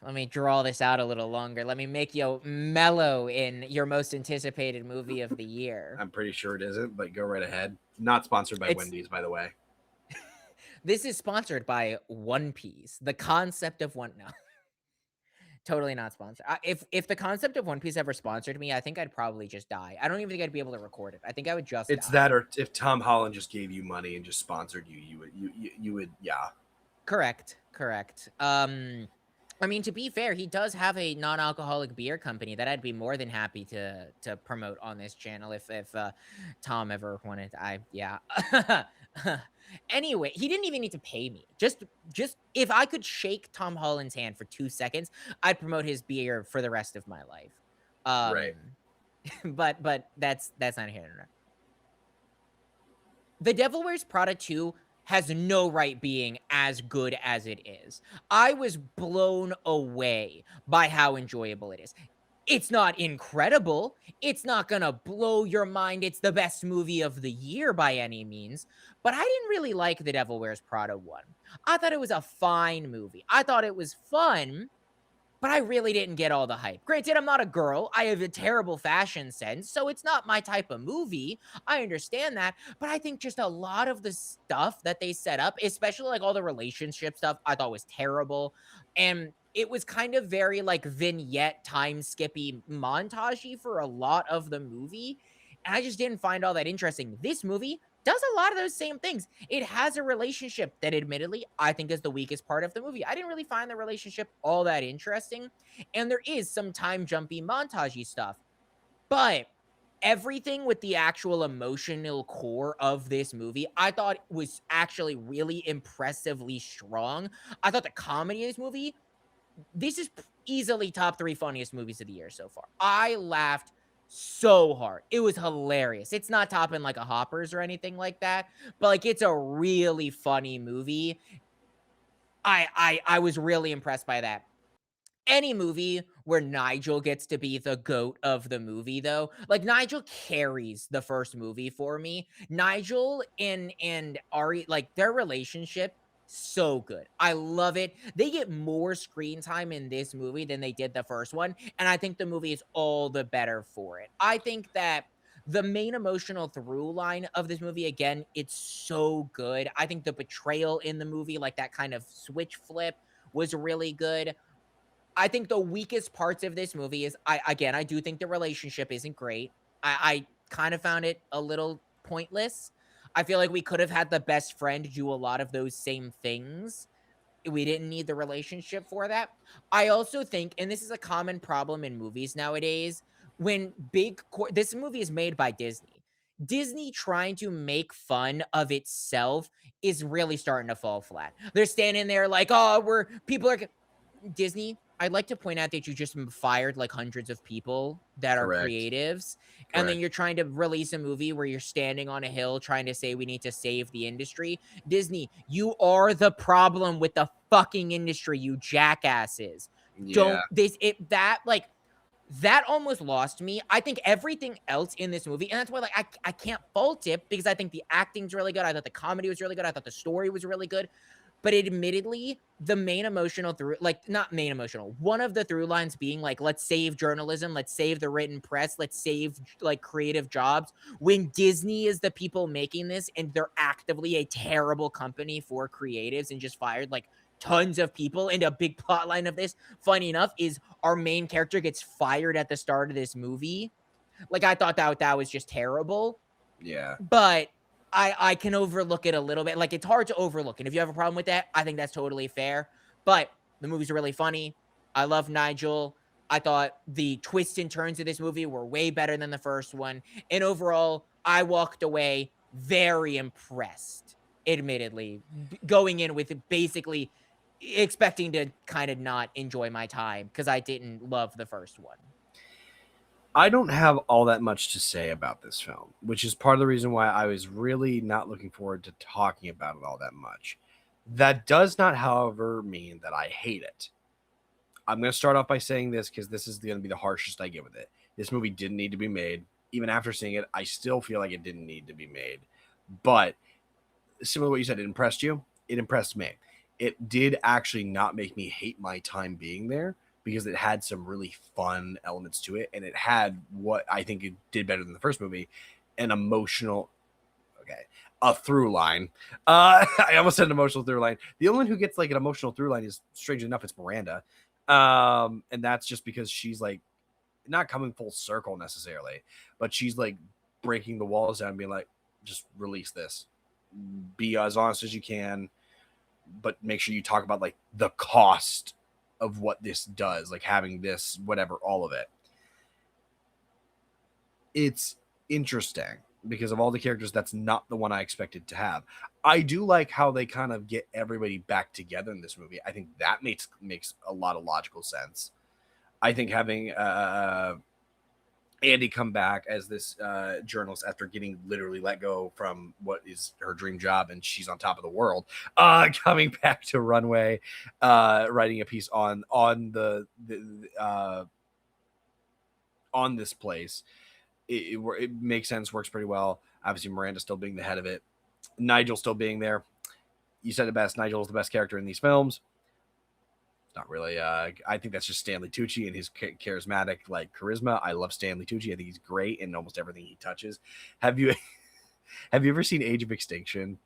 Let me draw this out a little longer. Let me make you mellow in your most anticipated movie of the year. I'm pretty sure it isn't, but go right ahead. Not sponsored by Wendy's, by the way. This is sponsored by One Piece. The concept of One... No. Totally not sponsored. If the concept of One Piece ever sponsored me, I think I'd probably just die. I don't even think I'd be able to record it. I think I would just die. That, or if Tom Holland just gave you money and just sponsored you would, yeah. Correct. I mean, to be fair, he does have a non-alcoholic beer company that I'd be more than happy to promote on this channel if Tom ever wanted. Anyway, he didn't even need to pay me. Just if I could shake Tom Holland's hand for 2 seconds, I'd promote his beer for the rest of my life. Right. But that's not here nor there. The Devil Wears Prada 2 has no right being as good as it is. I was blown away by how enjoyable it is. It's not incredible. It's not gonna blow your mind. It's the best movie of the year by any means. But I didn't really like The Devil Wears Prada 1. I thought it was a fine movie. I thought it was fun, but I really didn't get all the hype. Granted, I'm not a girl. I have a terrible fashion sense, so it's not my type of movie. I understand that, but I think just a lot of the stuff that they set up, especially like all the relationship stuff, I thought was terrible. And it was kind of very like vignette time skippy montagey for a lot of the movie. And I just didn't find all that interesting. This movie does a lot of those same things. It has a relationship that admittedly I think is the weakest part of the movie. I didn't really find the relationship all that interesting. And there is some time jumpy montagey stuff. But everything with the actual emotional core of this movie, I thought was actually really impressively strong. I thought the comedy in this movie, this is easily top 3 funniest movies of the year so far. I laughed so hard. It was hilarious. It's not topping like a Hoppers or anything like that, but like it's a really funny movie. I was really impressed by that. Any movie where Nigel gets to be the GOAT of the movie, though, like Nigel carries the first movie for me. Nigel and Ari, like their relationship, so good. I love it. They get more screen time in this movie than they did the first one, and I think the movie is all the better for it. I think that the main emotional through line of this movie, again, it's so good. I think the betrayal in the movie, like that kind of switch flip, was really good. I think the weakest parts of this movie is I do think the relationship isn't great. I kind of found it a little pointless. I feel like we could have had the best friend do a lot of those same things. We didn't need the relationship for that. I also think, and this is a common problem in movies nowadays, when this movie is made by Disney. Disney trying to make fun of itself is really starting to fall flat. They're standing there like, oh, people are Disney, I'd like to point out that you just fired like hundreds of people that are Correct. creatives. And then you're trying to release a movie where you're standing on a hill trying to say we need to save the industry. Disney, you are the problem with the fucking industry, you jackasses. Yeah. That almost lost me. I think everything else in this movie, and that's why like I can't fault it because I think the acting's really good. I thought the comedy was really good. I thought the story was really good. But admittedly, the main emotional not main emotional, one of the through lines being like, let's save journalism, let's save the written press, let's save like creative jobs. When Disney is the people making this and they're actively a terrible company for creatives and just fired like tons of people. And a big plot line of this, funny enough, is our main character gets fired at the start of this movie. Like I thought that was just terrible. Yeah. But I can overlook it a little bit. Like, it's hard to overlook. And if you have a problem with that, I think that's totally fair. But the movie's really funny. I love Nigel. I thought the twists and turns of this movie were way better than the first one. And overall, I walked away very impressed, admittedly, going in with basically expecting to kind of not enjoy my time because I didn't love the first one. I don't have all that much to say about this film, which is part of the reason why I was really not looking forward to talking about it all that much. That does not, however, mean that I hate it. I'm going to start off by saying this because this is going to be the harshest I get with it. This movie didn't need to be made. Even after seeing it, I still feel like it didn't need to be made. But similar to what you said, it impressed you. It impressed me. It did actually not make me hate my time being there, because it had some really fun elements to it, and it had what I think it did better than the first movie, a through line. I almost said an emotional through line. The only one who gets like an emotional through line is, strangely enough, it's Miranda. And that's just because she's like not coming full circle necessarily, but she's like breaking the walls down and being like, just release this. Be as honest as you can, but make sure you talk about like the cost of what this does, like having this, whatever, all of it. It's interesting because of all the characters, that's not the one I expected to have. I do like how they kind of get everybody back together in this movie. I think that makes a lot of logical sense. I think having Andy come back as this journalist after getting literally let go from what is her dream job, and she's on top of the world, coming back to Runway, writing a piece on the on this place. It makes sense, works pretty well. Obviously, Miranda still being the head of it, Nigel still being there. You said it best. Nigel is the best character in these films. Not really. I think that's just Stanley Tucci and his charismatic like charisma. I love Stanley Tucci. I think he's great in almost everything he touches. Have you ever seen Age of Extinction?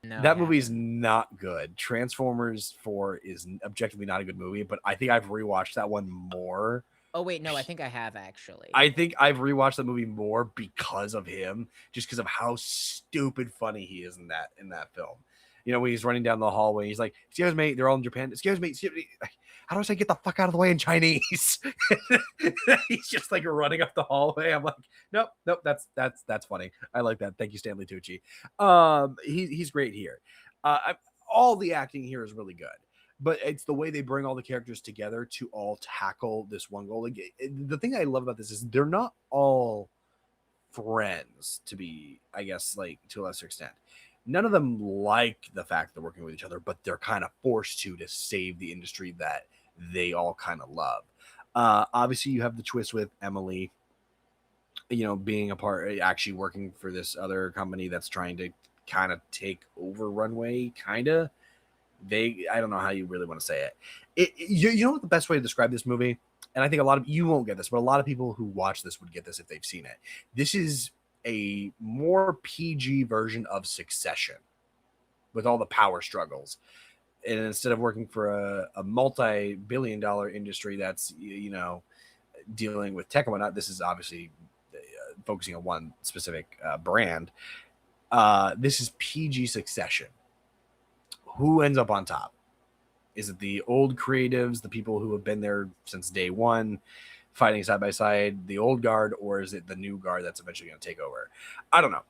No, that movie is not good. Transformers 4 is objectively not a good movie, but I think I've rewatched that one more. Oh wait, no, I think I have actually. I think I've rewatched the movie more because of him, just because of how stupid funny he is in that film. You know, when he's running down the hallway, he's like, "Excuse me," they're all in Japan. Excuse me. How do I say get the fuck out of the way in Chinese? He's just like running up the hallway. I'm like, nope, that's funny. I like that. Thank you, Stanley Tucci. He's great here. All the acting here is really good, but it's the way they bring all the characters together to all tackle this one goal. Like, the thing I love about this is they're not all friends, to be, I guess, like to a lesser extent. None of them like the fact they're working with each other, but they're kind of forced to save the industry that they all kind of love. Obviously, you have the twist with Emily, you know, being a part, actually working for this other company that's trying to kind of take over Runway, kind of. I don't know how you really want to say it. You know what the best way to describe this movie? And I think a lot of you won't get this, but a lot of people who watch this would get this if they've seen it. This is a more PG version of Succession with all the power struggles. And instead of working for a multi-billion-dollar industry that's, you know, dealing with tech and whatnot, this is obviously focusing on one specific brand. This is PG Succession. Who ends up on top? Is it the old creatives, the people who have been there since day one, fighting side by side, the old guard, or is it the new guard that's eventually going to take over? I don't know.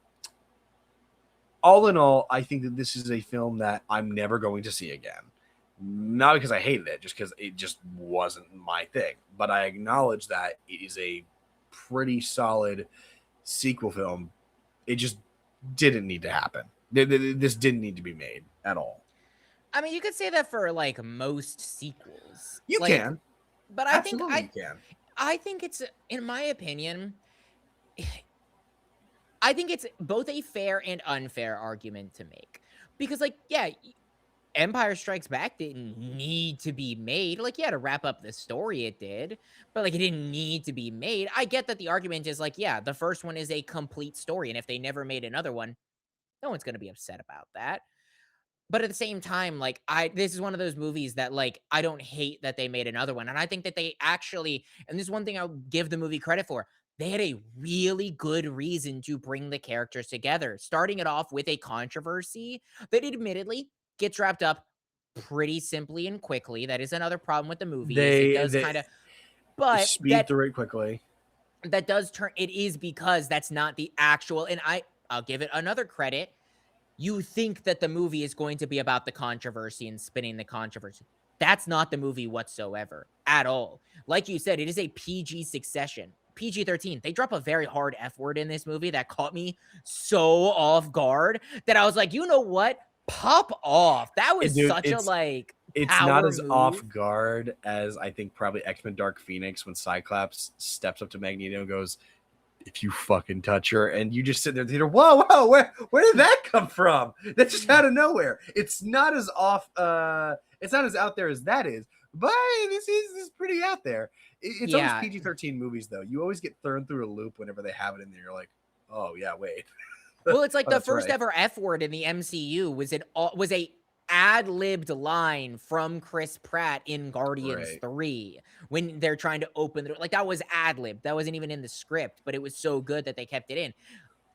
All in all, I think that this is a film that I'm never going to see again. Not because I hated it, just because it just wasn't my thing. But I acknowledge that it is a pretty solid sequel film. It just didn't need to happen. This didn't need to be made at all. I mean, you could say that for like most sequels. You can. But I think it's, in my opinion, I think it's both a fair and unfair argument to make. Because, like, yeah, Empire Strikes Back didn't need to be made. Like, yeah, to wrap up the story, it did. But, like, it didn't need to be made. I get that the argument is, like, yeah, the first one is a complete story. And if they never made another one, no one's going to be upset about that. But at the same time, like, this is one of those movies that, like, I don't hate that they made another one. And I think that they actually, and this is one thing I'll give the movie credit for, they had a really good reason to bring the characters together, starting it off with a controversy that admittedly gets wrapped up pretty simply and quickly. That is another problem with the movie. It does kind of, but speed through it quickly. That does turn, it is because that's not the actual, and I'll give it another credit. You think that the movie is going to be about the controversy and spinning the controversy. That's not the movie whatsoever at all. Like you said, it is a PG Succession. PG-13. They drop a very hard F word in this movie that caught me so off guard that I was like, you know what? Pop off. That was such a, like, it's not as off guard as I think probably X-Men Dark Phoenix when Cyclops steps up to Magneto and goes, "If you fucking touch her," and you just sit there in the theater, whoa, where did that come from? That's just out of nowhere. It's not as off, it's not as out there as that is, but this is pretty out there. It's always PG-13 movies, though. You always get thrown through a loop whenever they have it in there. You're like, oh yeah, wait. Well, it's like the first ever F word in the MCU was a ad-libbed line from Chris Pratt in Guardians 3 when they're trying to open the, like, that was ad-libbed. That wasn't even in the script, but it was so good that they kept it in.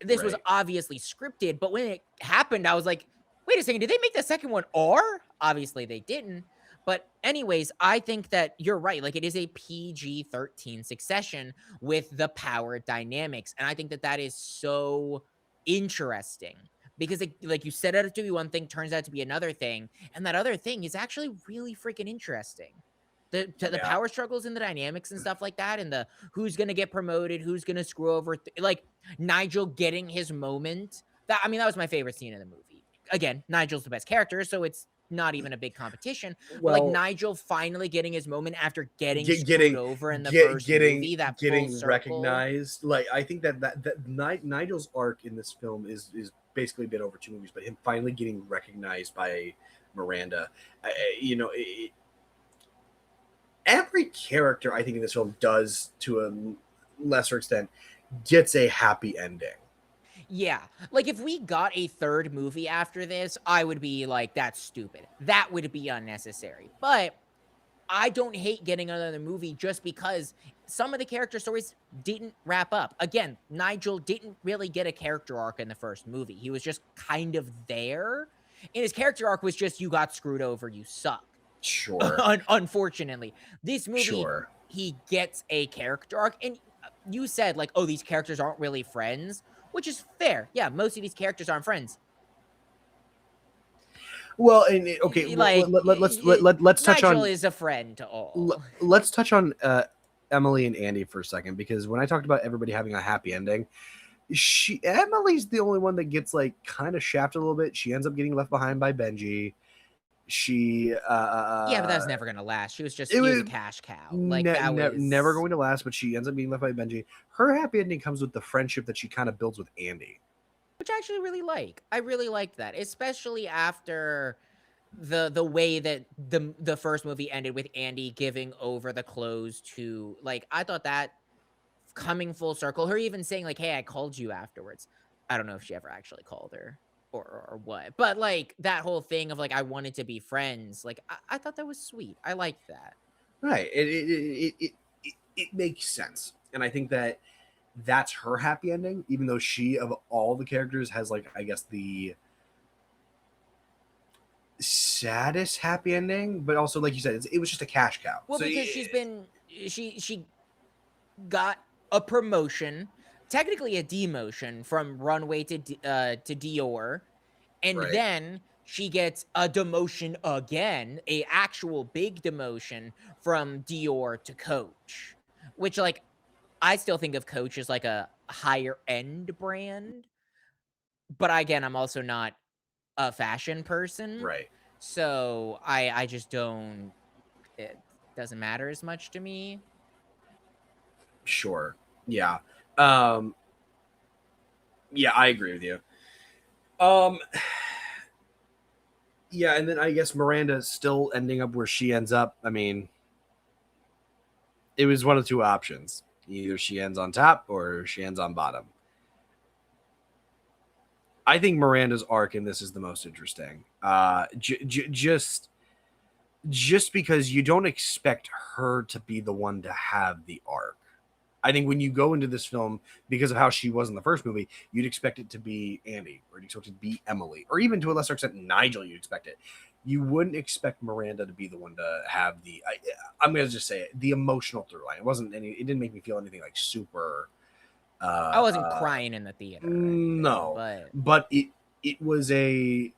This was obviously scripted, but when it happened, I was like, wait a second, did they make the second one R? Obviously they didn't. But anyways, I think that you're right. Like, it is a PG-13 Succession with the power dynamics. And I think that that is so interesting. Because, like you set out to be one thing, turns out to be another thing. And that other thing is actually really freaking interesting. The power struggles and the dynamics and stuff like that. And the who's going to get promoted, who's going to screw over. Like, Nigel getting his moment. That was my favorite scene in the movie. Again, Nigel's the best character, so it's not even a big competition. But Well, like Nigel finally getting his moment after getting screwed over in the first movie, that full circle. Recognized. Like, I think that Nigel's arc in this film is basically been over 2 movies, but him finally getting recognized by Miranda, every character I think in this film does, to a lesser extent, gets a happy ending. Yeah, like if we got a third movie after this, I would be like, that's stupid. That would be unnecessary. But I don't hate getting another movie just because some of the character stories didn't wrap up. Again, Nigel didn't really get a character arc in the first movie. He was just kind of there. And his character arc was just, you got screwed over, you suck. Sure. Unfortunately. This movie, he gets a character arc. And you said, like, oh, these characters aren't really friends, which is fair. Yeah, most of these characters aren't friends. Well, and okay, like, let's touch Nigel on. is a friend to all. Let's touch on Emily and Andy for a second, because when I talked about everybody having a happy ending, Emily's the only one that gets like kind of shafted a little bit. She ends up getting left behind by Benji. She yeah, but that was never gonna last. She was just a cash cow. Like that was never going to last. But she ends up being left by Benji. Her happy ending comes with the friendship that she kind of builds with Andy, which I actually really like. I really liked that, especially after the way that the first movie ended with Andy giving over the clothes to, like, I thought that coming full circle, her even saying like, hey, I called you afterwards. I don't know if she ever actually called her or what, but like that whole thing of like, I wanted to be friends. Like, I thought that was sweet. I liked that. Right. It makes sense. And I think that that's her happy ending, even though she, of all the characters, has like, I guess, the saddest happy ending, but also, like you said, it was just a cash cow. Well, so because she got a promotion, technically a demotion from Runway to Dior, and then she gets a demotion again, a actual big demotion from Dior to Coach, which, like, I still think of Coach as like a higher end brand, but again, I'm also not a fashion person, right? So I just don't. It doesn't matter as much to me. Sure. Yeah. Yeah, I agree with you. Yeah, and then I guess Miranda still ending up where she ends up. I mean, it was one of two options. Either she ends on top or she ends on bottom. I think Miranda's arc in this is the most interesting. Just because you don't expect her to be the one to have the arc. I think when you go into this film, because of how she was in the first movie, you'd expect it to be Andy, or you'd expect it to be Emily, or even to a lesser extent Nigel. You'd expect it. You wouldn't expect Miranda to be the one to have the. I'm gonna just say it, the emotional through line. It wasn't any. It didn't make me feel anything like super. I wasn't crying in the theater. Anything, no, but it was a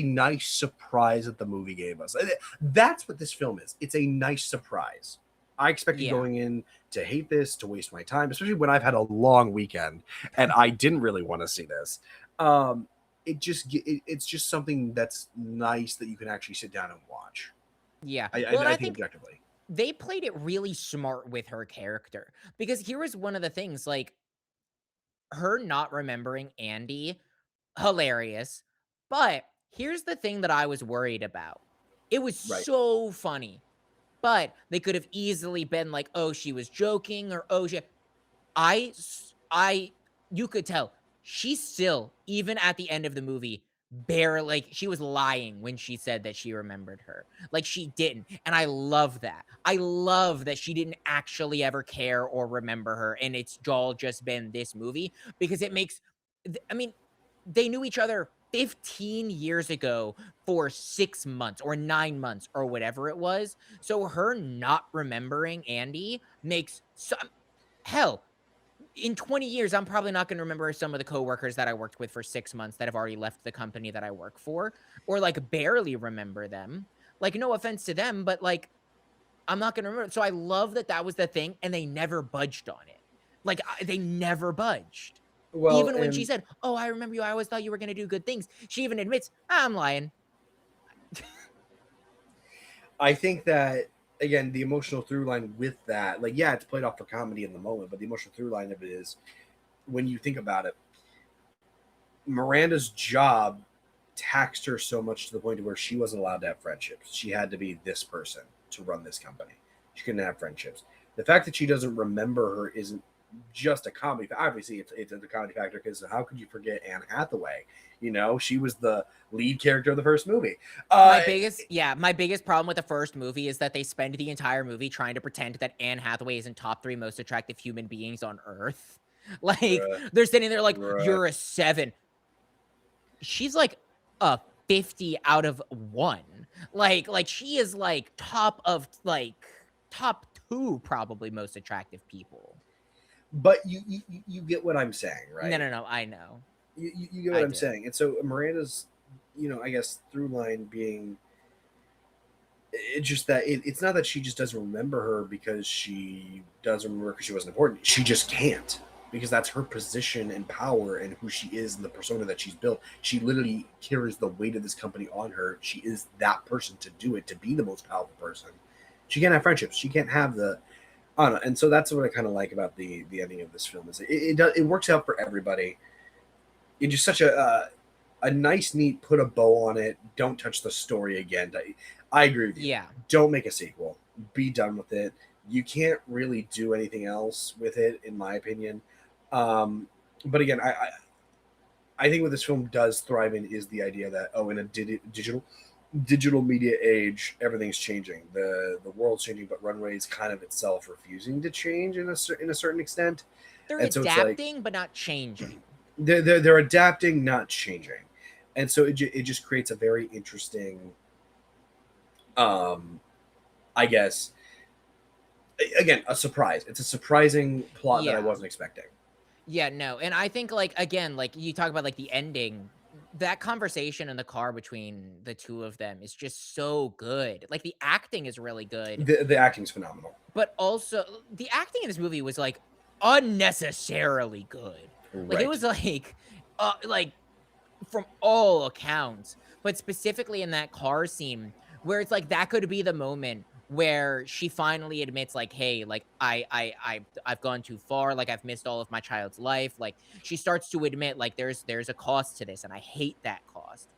nice surprise that the movie gave us. That's what this film is. It's a nice surprise. I expected going in to hate this, to waste my time, especially when I've had a long weekend and I didn't really want to see this. It's just something that's nice that you can actually sit down and watch. Yeah. I think objectively. They played it really smart with her character, because here was one of the things, like, her not remembering Andy, hilarious. But here's the thing that I was worried about. It was so funny. But they could have easily been like, oh, she was joking, or oh, you could tell she still, even at the end of the movie, like, she was lying when she said that she remembered her. Like, she didn't. And I love that. I love that she didn't actually ever care or remember her, and it's all just been this movie, because it makes, I mean, they knew each other 15 years ago for 6 months or 9 months or whatever it was. So her not remembering Andy makes some, hell, in 20 years, I'm probably not going to remember some of the coworkers that I worked with for 6 months that have already left the company that I work for, or like barely remember them. Like, no offense to them, but like, I'm not going to remember. So I love that that was the thing, and they never budged on it. Like, they never budged. Well, even when she said, oh, I remember you, I always thought you were going to do good things, she even admits, I'm lying. I think that again, the emotional through line with that, like, yeah, it's played off for comedy in the moment, but the emotional through line of it is when you think about it, Miranda's job taxed her so much to the point where she wasn't allowed to have friendships. She had to be this person to run this company. She couldn't have friendships. The fact that she doesn't remember her isn't just a comedy. Obviously, it's a comedy factor because how could you forget Anne Hathaway? You know, she was the lead character of the first movie. My biggest problem with the first movie is that they spend the entire movie trying to pretend that Anne Hathaway isn't top 3 most attractive human beings on Earth. Like, they're sitting there like, you're a 7. She's like a 50 out of 1. Like she is like top 2 probably most attractive people. But you get what I'm saying, right? No, I know. You get what I'm saying. And so Miranda's, I guess through line being it's just that it's not that she just doesn't remember her because she doesn't remember because she wasn't important. She just can't, because that's her position and power and who she is and the persona that she's built. She literally carries the weight of this company on her. She is that person to do it, to be the most powerful person. She can't have friendships. She can't have the, I don't know. And so that's what I kind of like about the ending of this film is it works out for everybody. It's just such a nice, neat, put a bow on it. Don't touch the story again. I agree with you. Yeah. Don't make a sequel. Be done with it. You can't really do anything else with it, in my opinion. But again, I think what this film does thrive in is the idea that, in a digital media age, everything's changing. The world's changing, but Runway is kind of itself refusing to change in a certain extent. They're adapting, but not changing. They're adapting, not changing, and so it just creates a very interesting, I guess, again, a surprise. It's a surprising plot that I wasn't expecting. Yeah, no, and I think again, you talk about the ending, that conversation in the car between the two of them is just so good. Like, the acting is really good. The acting's phenomenal, but also the acting in this movie was unnecessarily good. Right. It was from all accounts, but specifically in that car scene where it's that could be the moment where she finally admits hey, I've gone too far, I've missed all of my child's life. She starts to admit there's a cost to this and I hate that cost,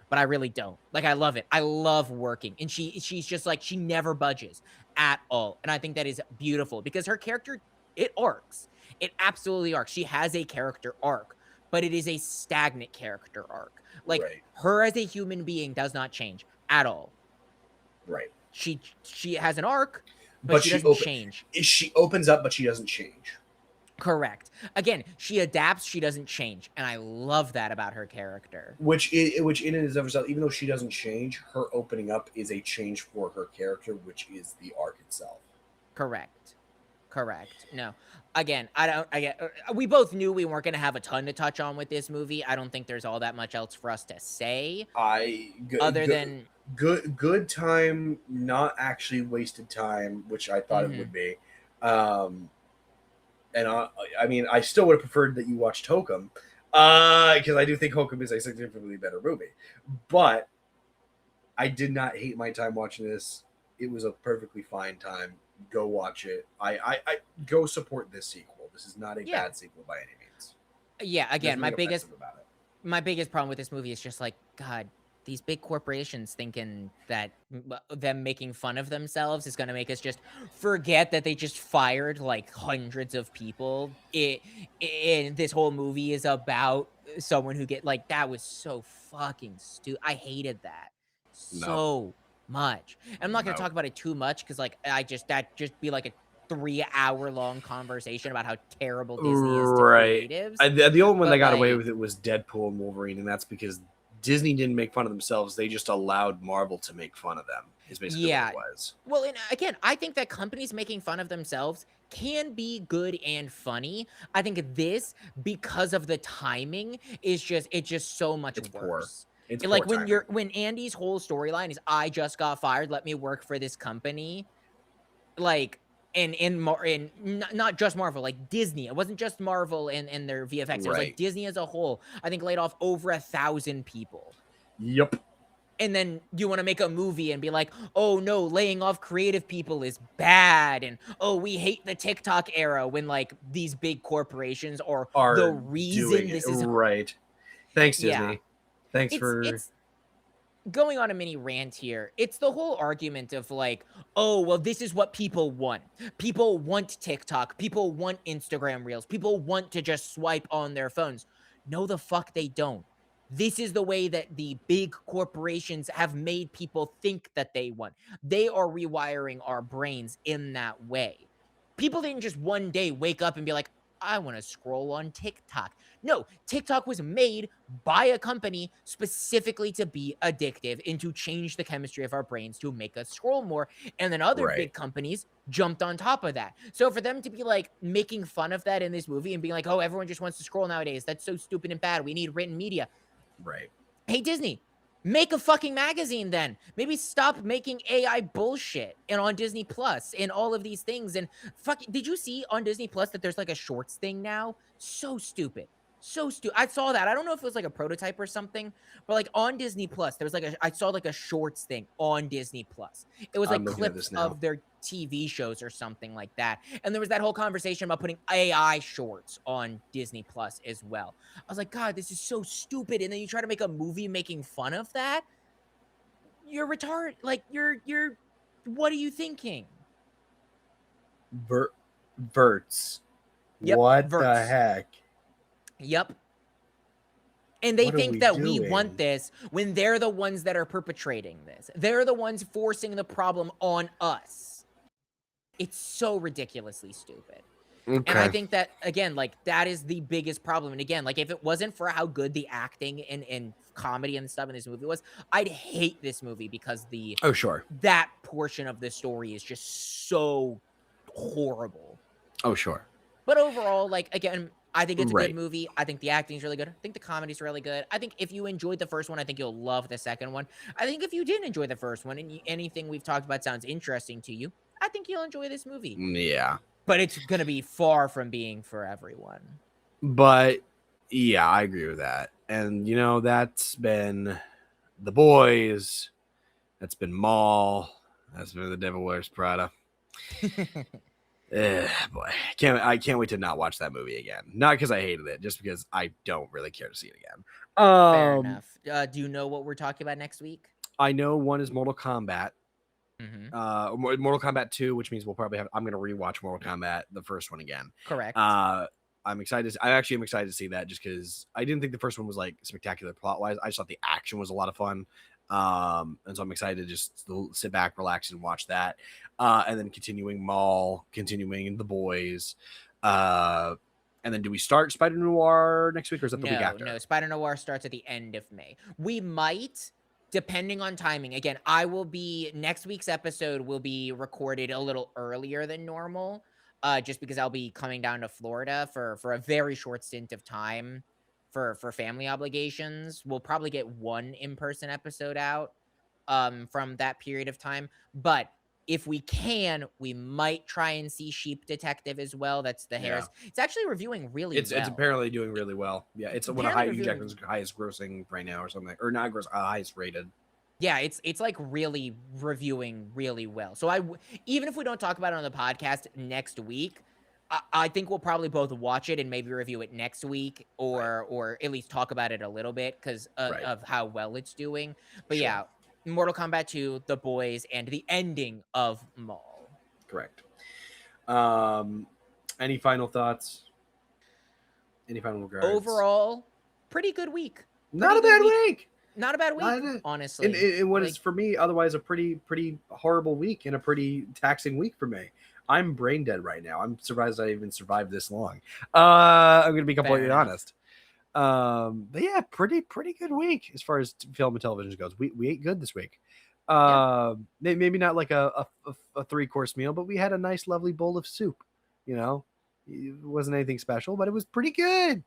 but I really don't. I love it. I love working. And she's just she never budges at all. And I think that is beautiful because her character, it arcs. It absolutely arcs. She has a character arc, but it is a stagnant character arc. Her as a human being does not change at all. Right. She has an arc, but she doesn't change. She opens up, but she doesn't change. Correct. Again, she adapts, she doesn't change, and I love that about her character. Which in and of itself, even though she doesn't change, her opening up is a change for her character, which is the arc itself. Correct. No, again, we both knew we weren't going to have a ton to touch on with this movie. I don't think there's all that much else for us to say. Good time, not actually wasted time, which I thought it would be. And I mean, I still would have preferred that you watched Hokum, because I do think Hokum is a significantly better movie. But I did not hate my time watching this. It was a perfectly fine time. Go watch it. I go support this sequel. This is not a bad sequel by any means. Yeah, again, my biggest problem with this movie is just God, these big corporations thinking that them making fun of themselves is going to make us just forget that they just fired hundreds of people. This whole movie is about someone who that was so fucking stupid. I hated that so much. And I'm not going to talk about it too much because that just be a 3-hour-long conversation about how terrible Disney is to creatives. The only one that got away with it was Deadpool and Wolverine, and that's because Disney didn't make fun of themselves. They just allowed Marvel to make fun of them, is basically what it was. Well, and again, I think that companies making fun of themselves can be good and funny. I think this, because of the timing, it's just so much worse. It's when Andy's whole storyline is, I just got fired, let me work for this company. And not just Marvel, Disney. It wasn't just Marvel and their VFX. It was Disney as a whole. I think laid off over 1,000 people. Yep. And then you want to make a movie and be like, oh no, laying off creative people is bad. And oh, we hate the TikTok era, when like these big corporations are the reason this is right. Thanks, yeah. Disney. Thanks It's going on a mini rant here. It's the whole argument of like, oh, well, this is what people want. People want TikTok. People want Instagram Reels. People want to just swipe on their phones. No, the fuck they don't. This is the way that the big corporations have made people think that they want. They are rewiring our brains in that way. People didn't just one day wake up and be like, I want to scroll on TikTok. No, TikTok was made by a company specifically to be addictive and to change the chemistry of our brains to make us scroll more. And then other big companies jumped on top of that. So for them to be like making fun of that in this movie and being like, oh, everyone just wants to scroll nowadays, that's so stupid and bad. We need written media. Right. Hey, Disney, make a fucking magazine then. Maybe stop making AI bullshit and on Disney Plus and all of these things. And fuck, did you see on Disney Plus that there's like a shorts thing now? So stupid. So stupid. I saw that. I don't know if it was like a prototype or something, but like on Disney Plus, there was like I saw like a shorts thing on Disney Plus. It was like clips of their TV shows or something like that. And there was that whole conversation about putting AI shorts on Disney Plus as well. I was like, God, this is so stupid. And then you try to make a movie making fun of that. You're retarded. Like you're what are you thinking? Verts. Yep, what verts. the heck? Yep. And they think that we want this when they're the ones that are perpetrating this. They're the ones forcing the problem on us. It's so ridiculously stupid. Okay. And I think that, again, like, that is the biggest problem. And again, like, if it wasn't for how good the acting and comedy and stuff in this movie was, I'd hate this movie because that portion of the story is just so horrible. Oh, sure. But overall, like, again, I think it's a good movie. I think the acting's really good. I think the comedy's really good. I think if you enjoyed the first one, I think you'll love the second one. I think if you didn't enjoy the first one and anything we've talked about sounds interesting to you, I think you'll enjoy this movie. Yeah. But it's going to be far from being for everyone. But, yeah, I agree with that. And, you know, that's been The Boys. That's been Maul. That's been The Devil Wears Prada. Boy, I can't wait to not watch that movie again. Not because I hated it, just because I don't really care to see it again. Fair enough. Do you know what we're talking about next week? I know one is Mortal Kombat. Mortal Kombat 2, which means we'll probably have. I'm going to rewatch Mortal Kombat, the first one again. Correct. I'm excited. I actually am excited to see that just because I didn't think the first one was like spectacular plot wise. I just thought the action was a lot of fun. And so I'm excited to just sit back, relax, and watch that. And then continuing Maul, continuing The Boys. And then do we start Spider Noir next week, or is that the week after? No, Spider Noir starts at the end of May. We might, depending on timing. Again, next week's episode will be recorded a little earlier than normal, just because I'll be coming down to Florida for a very short stint of time. For family obligations. We'll probably get one in-person episode out from that period of time. But if we can, we might try and see Sheep Detective as well. That's the Harris. It's actually reviewing really well. It's apparently doing really well. Yeah, it's one of Hugh Jackman's highest grossing right now or something. Or not gross, highest rated. Yeah, it's like really reviewing really well. So even if we don't talk about it on the podcast next week, I think we'll probably both watch it and maybe review it next week or at least talk about it a little bit because of how well it's doing. But yeah, Mortal Kombat 2, The Boys, and the ending of Maul. Correct. Any final thoughts? Any final regards? Overall, pretty good week. Not a bad week. Not a bad week, honestly. And what is for me otherwise a pretty horrible week and a pretty taxing week for me. I'm brain dead right now. I'm surprised I even survived this long. I'm going to be completely honest. But yeah, pretty good week as far as film and television goes. We ate good this week. Maybe not like a 3-course meal, but we had a nice, lovely bowl of soup. You know, it wasn't anything special, but it was pretty good.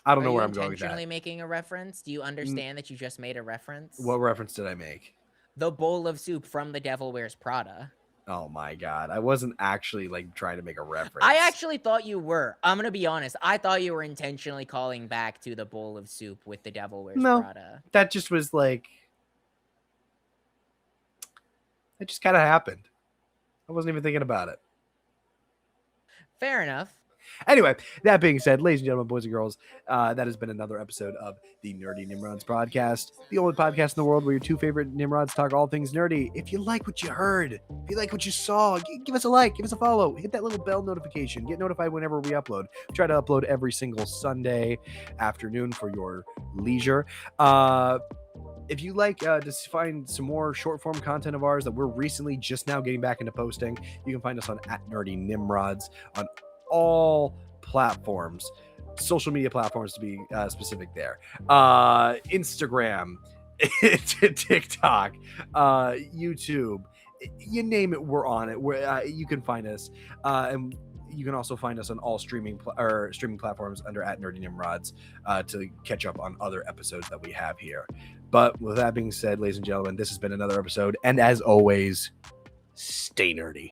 I don't know where I'm going with that. Intentionally making a reference? Do you understand that you just made a reference? What reference did I make? The bowl of soup from The Devil Wears Prada. Oh my God. I wasn't actually like trying to make a reference. I actually thought you were. I'm going to be honest. I thought you were intentionally calling back to the bowl of soup with The Devil Wears Prada. That just was like, It just kind of happened. I wasn't even thinking about it. Fair enough. Anyway, that being said, ladies and gentlemen, boys and girls, that has been another episode of the Nerdy Nimrods podcast, the only podcast in the world where your two favorite Nimrods talk all things nerdy. If you like what you heard, if you like what you saw, give us a like, give us a follow, hit that little bell notification, get notified whenever we upload. We try to upload every single Sunday afternoon for your leisure. If you like to find some more short form content of ours that we're recently just now getting back into posting, you can find us on @NerdyNimrods on all platforms, social media platforms to be specific there. Instagram, TikTok, YouTube, you name it, we're on it. You can find us. And you can also find us on all streaming platforms under @NerdyNimrods to catch up on other episodes that we have here. But with that being said, ladies and gentlemen, this has been another episode. And as always, stay nerdy.